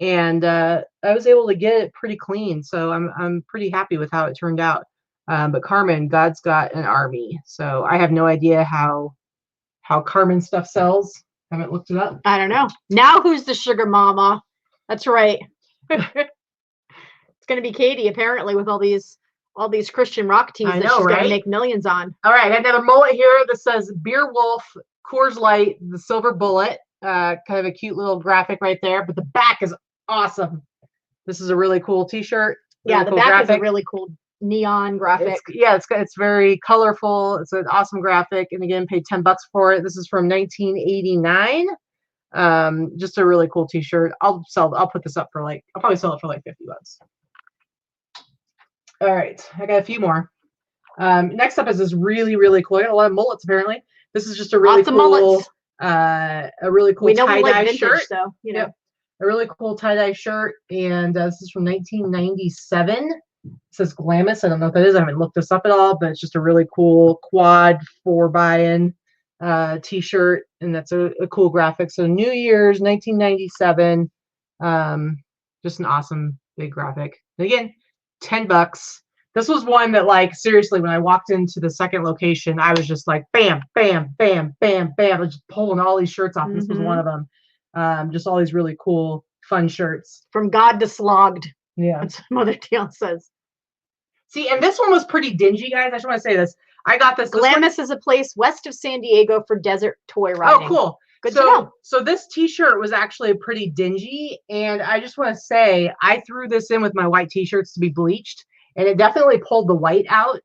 and I was able to get it pretty clean, so I'm pretty happy with how it turned out. But Carmen, God's Got an Army. So I have no idea how Carmen stuff sells. Haven't looked it up. I don't know. Now who's the sugar mama? That's right. It's gonna be Katy, apparently, with all these Christian rock tees that she's gonna make millions on. All right, I got another mullet here that says Beer Wolf, Coors Light, the Silver Bullet. Kind of a cute little graphic right there, but the back is awesome. This is a really cool t-shirt. Yeah, the back is a really cool neon graphic. It's very colorful. It's an awesome graphic, and again, paid $10 for it. This is from 1989. Just a really cool t-shirt. I'll put this up for I'll probably sell it for like $50. All right, I got a few more. Next up is this really, really cool. I got a lot of mullets apparently. This is just a really cool, tie-dye shirt. So you know, a really cool tie-dye shirt, and this is from 1997. It says Glamis. I don't know what that is. I haven't looked this up at all, but it's just a really cool quad 4-buy-in t-shirt, and that's a cool graphic. So New Year's 1997. Just an awesome big graphic. And again, $10. This was one that, like, seriously, when I walked into the second location, I was just like, bam, bam, bam, bam, bam. I was just pulling all these shirts off. This was one of them. Just all these really cool, fun shirts. From God to slogged. Yeah. That's what Mother Teal says. See, and this one was pretty dingy, guys. I just want to say this. I got this. Glamis is a place west of San Diego for desert toy riding. Oh, cool. Good to know. So this t-shirt was actually pretty dingy, and I just want to say I threw this in with my white t-shirts to be bleached, and it definitely pulled the white out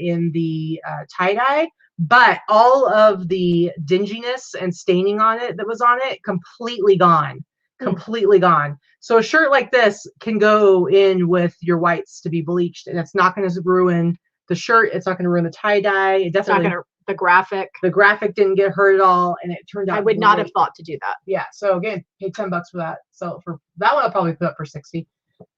in the tie-dye, but all of the dinginess and staining on it that was on it, completely gone. Completely gone. So a shirt like this can go in with your whites to be bleached, and it's not going to ruin the shirt. It's not going to ruin the tie-dye. It definitely, the graphic. The graphic didn't get hurt at all, and it turned out. I would not have thought to do that. Yeah. So again, paid $10 for that. So for that one, I'll probably put up for 60.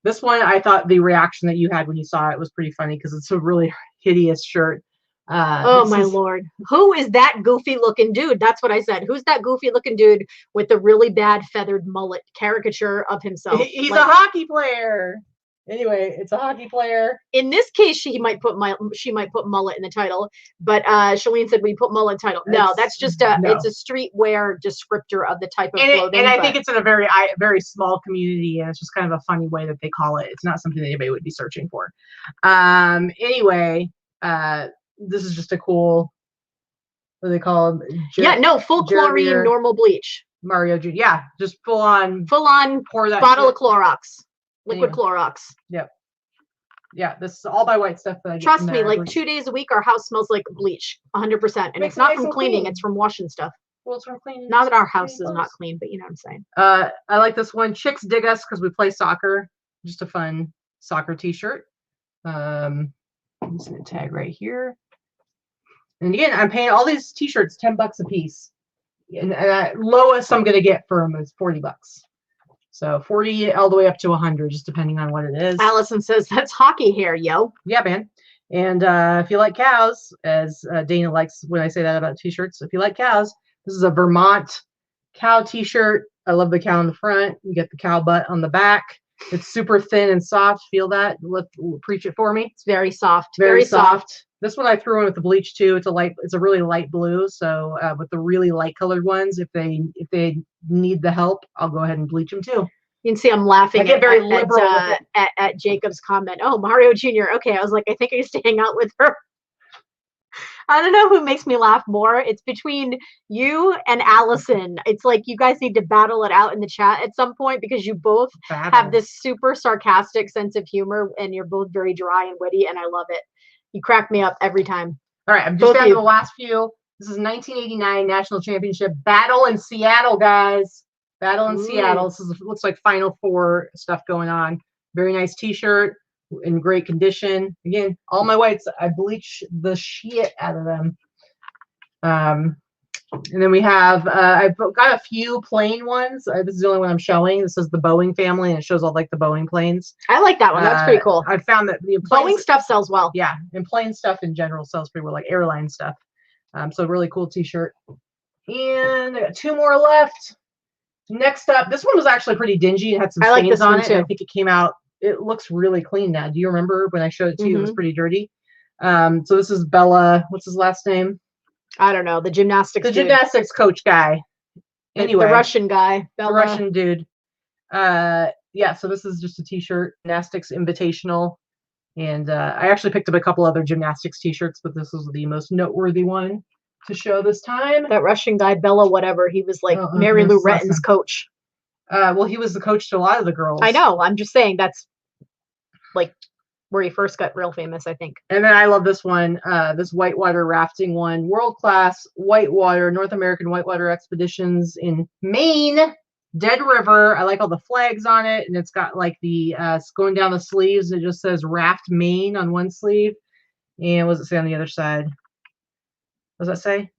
This one, I thought the reaction that you had when you saw it was pretty funny because it's a really hideous shirt. Oh my Lord. Who is that goofy looking dude? That's what I said. Who's that goofy looking dude with the really bad feathered mullet caricature of himself? He's a hockey player. Anyway, it's a hockey player. In this case, she might put mullet in the title, but Shalene said we put mullet in the title. No, that's just it's a streetwear descriptor of the type of clothing. And I think it's in a very small community, and it's just kind of a funny way that they call it. It's not something that anybody would be searching for. Anyway, this is just a cool, what do they call them? Full chlorine, normal bleach. Mario Jr. Yeah, just full on pour that bottle of Clorox. Liquid Clorox. Yep. Yeah, this is all by white stuff that I get. Trust me, like 2 days a week, our house smells like bleach, 100%. And it's not from cleaning; it's from washing stuff. Well, it's from cleaning. Not that our house is not clean, but you know what I'm saying. I like this one. Chicks dig us because we play soccer. Just a fun soccer T-shirt. I'm just gonna tag right here. And again, I'm paying all these T-shirts $10 a piece, and lowest I'm gonna get for them is $40. So 40 all the way up to 100, just depending on what it is. Allison says that's hockey hair, yo. Yeah, man. And if you like cows, as Dana likes when I say that about T-shirts, if you like cows, this is a Vermont cow T-shirt. I love the cow on the front. You get the cow butt on the back. It's super thin and soft. Feel that? Preach it for me. It's very soft. Very soft. This one I threw in with the bleach too. It's a really light blue. So with the really light colored ones, if they need the help, I'll go ahead and bleach them too. You can see I'm laughing. I get very liberal at Jacob's comment. Oh, Mario Jr. Okay, I was like, I think I used to hang out with her. I don't know who makes me laugh more. It's between you and Allison. It's like you guys need to battle it out in the chat at some point because you both have this super sarcastic sense of humor and you're both very dry and witty, and I love it. You crack me up every time. All right, I'm just down to the last few. This is 1989 National Championship Battle in Seattle, guys. Battle in Seattle. This looks like Final Four stuff going on. Very nice T-shirt in great condition. Again, all my whites, I bleach the shit out of them. And then we have, I've got a few plain ones. This is the only one I'm showing. This is the Boeing family, and it shows all like the Boeing planes. I like that one. That's pretty cool. I found that the Boeing stuff sells well. Yeah, and plain stuff in general sells pretty well, like airline stuff. So really cool T-shirt. And I got 2 more left. Next up, this one was actually pretty dingy. It had some stains on it. I think it came out. It looks really clean now. Do you remember when I showed it to you? It was pretty dirty. So this is Bella. What's his last name? I don't know. The gymnastics coach guy. Anyway, the Russian guy. Bella. The Russian dude. Yeah, so this is just a T-shirt, gymnastics invitational. And I actually picked up a couple other gymnastics T-shirts, but this was the most noteworthy one to show this time. That Russian guy, Bella whatever, he was like Mary Lou Retton's coach. Well, he was the coach to a lot of the girls. I know. I'm just saying that's like where he first got real famous, I think. And then I love this one, this whitewater rafting one. World-class whitewater, North American whitewater expeditions in Maine, Dead River. I like all the flags on it. And it's got like the, going down the sleeves, it just says Raft Maine on one sleeve. And what does it say on the other side? What does that say?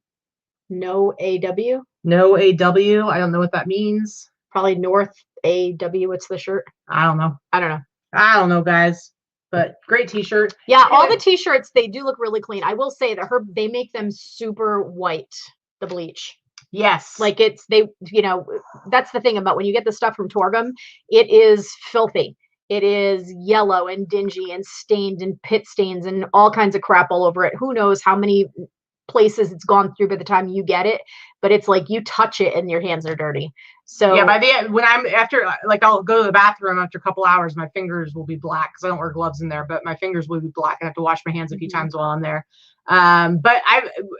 No AW? No AW. I don't know what that means. Probably North AW. What's the shirt? I don't know. I don't know. I don't know, guys. But great T-shirt. Yeah, all the T-shirts, they do look really clean. I will say that they make them super white, the bleach. Yes. Like it's, you know, that's the thing about when you get the stuff from Torgom, it is filthy. it is yellow and dingy and stained and pit stains and all kinds of crap all over it. Who knows how many places it's gone through by the time you get it, but it's like you touch it and your hands are dirty. So yeah, by the end, when I'm after, like, I'll go to the bathroom after a couple hours, my fingers will be black because I don't wear gloves in there, but my fingers will be black. I have to wash my hands a few times while I'm there. But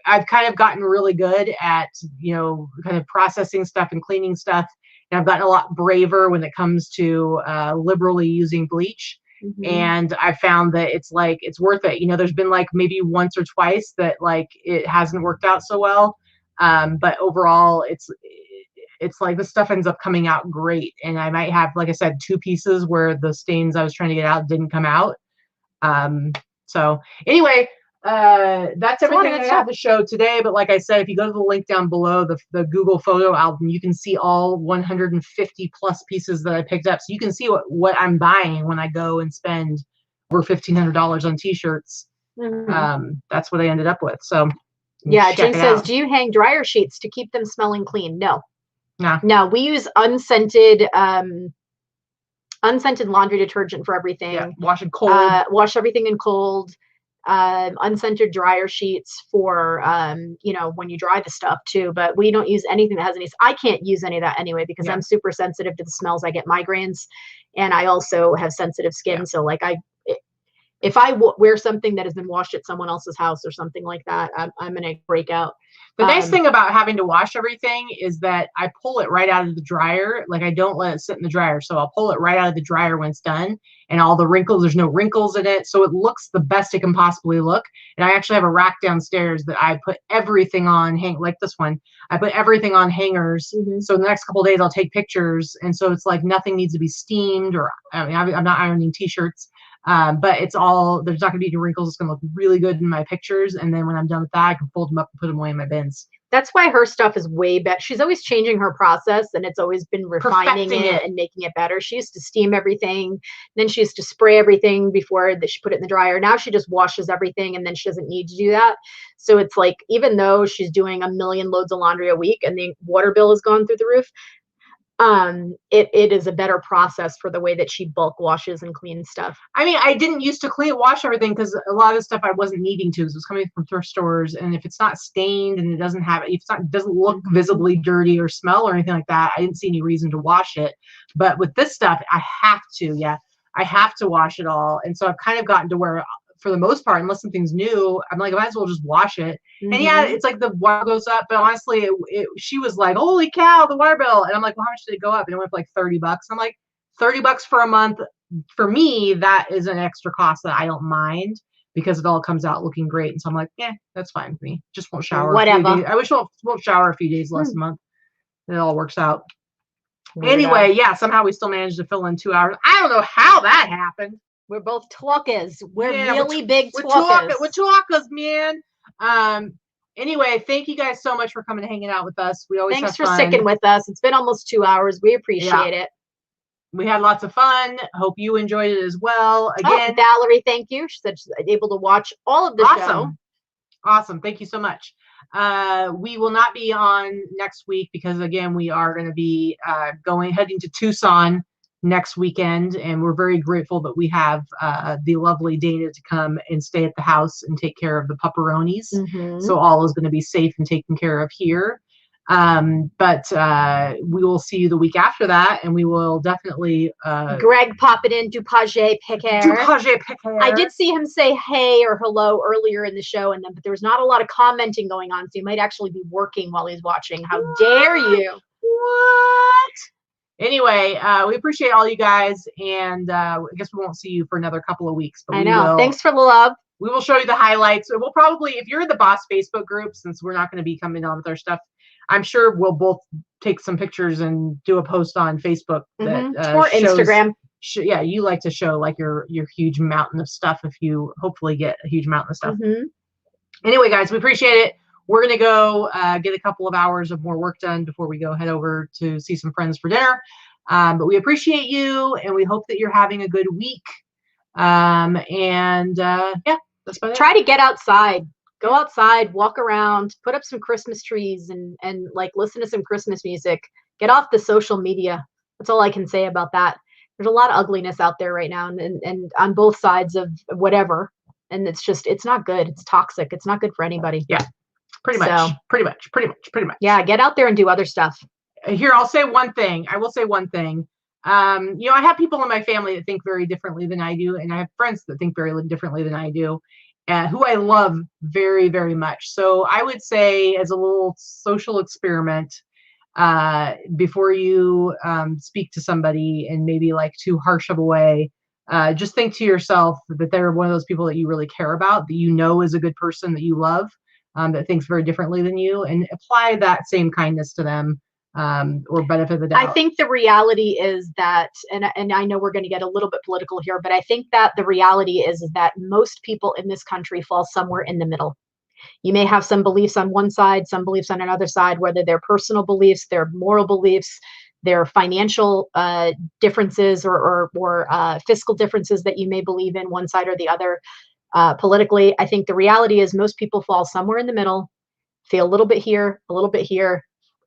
I've kind of gotten really good at, you know, kind of processing stuff and cleaning stuff. And I've gotten a lot braver when it comes to liberally using bleach. And I found that it's like, it's worth it. You know, there's been like maybe once or twice that like it hasn't worked out so well. But overall, it's like the stuff ends up coming out great. And I might have, like I said, 2 pieces where the stains I was trying to get out didn't come out. So anyway, that's everything I have to show today. But like I said, if you go to the link down below, the Google photo album, you can see all 150 plus pieces that I picked up. So you can see what I'm buying when I go and spend over $1,500 on t-shirts. That's what I ended up with. So yeah, Jen says, do you hang dryer sheets to keep them smelling clean? No. No, we use unscented laundry detergent for everything. Yeah, wash it cold. Wash everything in cold. Unscented dryer sheets for you know, when you dry the stuff too. But we don't use anything that has any. I can't use any of that anyway because I'm super sensitive to the smells. I get migraines, and I also have sensitive skin. So like if I wear something that has been washed at someone else's house or something like that, I'm gonna break out. The nice thing about having to wash everything is that I pull it right out of the dryer. Like I don't let it sit in the dryer. So I'll pull it right out of the dryer when it's done, and all the wrinkles, there's no wrinkles in it. So it looks the best it can possibly look. And I actually have a rack downstairs that I put everything on, like this one. I put everything on hangers. So the next couple of days I'll take pictures. And so it's like nothing needs to be steamed, or I mean, I'm not ironing t-shirts. But it's all, there's not gonna be any wrinkles. It's gonna look really good in my pictures. And then when I'm done with that, I can fold them up and put them away in my bins. That's why her stuff is way better. She's always changing her process, and it's always been refining it and making it better. She used to steam everything, then she used to spray everything before that she put it in the dryer. Now she just washes everything, and then she doesn't need to do that. So it's like, even though she's doing 1 million loads of laundry a week and the water bill has gone through the roof, it is a better process for the way that she bulk washes and cleans stuff. I mean, I didn't used to wash everything because a lot of the stuff I wasn't needing to. It was coming from thrift stores, and if it's not stained and it doesn't have, if it's not, it doesn't look visibly dirty or smell or anything like that, I didn't see any reason to wash it. But with this stuff, I have to. Yeah, I have to wash it all, and so I've kind of gotten to where, for the most part, unless something's new, I'm like, I might as well just wash it. And yeah, it's like the water goes up, but honestly, she was like, holy cow, the water bill. And I'm like, well, how much did it go up? And it went for like $30. I'm like, $30 for a month. For me, that is an extra cost that I don't mind because it all comes out looking great. And so I'm like, yeah, that's fine for me. Just won't shower. Whatever. I wish I won't shower a few days less a month. It all works out. Anyway, yeah, somehow we still managed to fill in 2 hours. I don't know how that happened. We're both talkers. We're really big talkers. We're talkers, man. Anyway, thank you guys so much for coming and hanging out with us. We always Thanks for sticking with us. It's been almost 2 hours. We appreciate it. We had lots of fun. Hope you enjoyed it as well. Again, Valerie, thank you. She said she's able to watch all of the show. Awesome. Thank you so much. We will not be on next week because, again, we are going to be heading to Tucson next weekend, and we're very grateful that we have the lovely Dana to come and stay at the house and take care of the pepperonis. So all is going to be safe and taken care of here. But we will see you the week after that, and we will definitely Greg popping in, Dupage Picker. I did see him say hey or hello earlier in the show, but there was not a lot of commenting going on, so he might actually be working while he's watching. How dare you? What? Anyway, we appreciate all you guys, and I guess we won't see you for another couple of weeks. But I know. Thanks for the love. We will show you the highlights. We'll probably, if you're in the Boss Facebook group, since we're not going to be coming on with our stuff, I'm sure we'll both take some pictures and do a post on Facebook that or Instagram. Yeah, you like to show like your huge mountain of stuff if you hopefully get a huge mountain of stuff. Anyway, guys, we appreciate it. We're going to go get a couple of hours of more work done before we go head over to see some friends for dinner. But we appreciate you, and we hope that you're having a good week. Yeah, that's about it. Try to get outside. Go outside, walk around, put up some Christmas trees, and like listen to some Christmas music. Get off the social media. That's all I can say about that. There's a lot of ugliness out there right now, and on both sides of whatever. And it's not good. It's toxic. It's not good for anybody. Yeah. Pretty much. Yeah. Get out there and do other stuff. Here, I'll say one thing. I will say one thing. I have people in my family that think very differently than I do, and I have friends that think very differently than I do, who I love very, very much. So I would say, as a little social experiment, before you speak to somebody in maybe like too harsh of a way, just think to yourself that they're one of those people that you really care about, that you know is a good person, that you love, that thinks very differently than you, and apply that same kindness to them, or benefit of the doubt. I think the reality is that, and I know we're going to get a little bit political here, but I think that the reality is that most people in this country fall somewhere in the middle. You may have some beliefs on one side, some beliefs on another side, whether they're personal beliefs, their moral beliefs, their financial differences, or fiscal differences that you may believe in one side or the other. Politically, I think the reality is most people fall somewhere in the middle, feel a little bit here,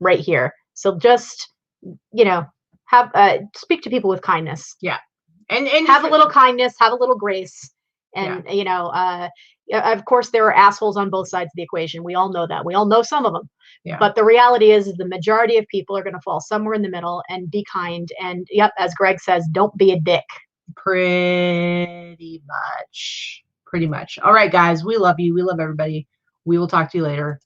right here. So just, have speak to people with kindness. Yeah. And have a little kindness, have a little grace. And, of course, there are assholes on both sides of the equation. We all know that. We all know some of them. Yeah. But the reality is the majority of people are going to fall somewhere in the middle, and be kind. And as Greg says, don't be a dick. Pretty much. All right, guys, we love you. We love everybody. We will talk to you later.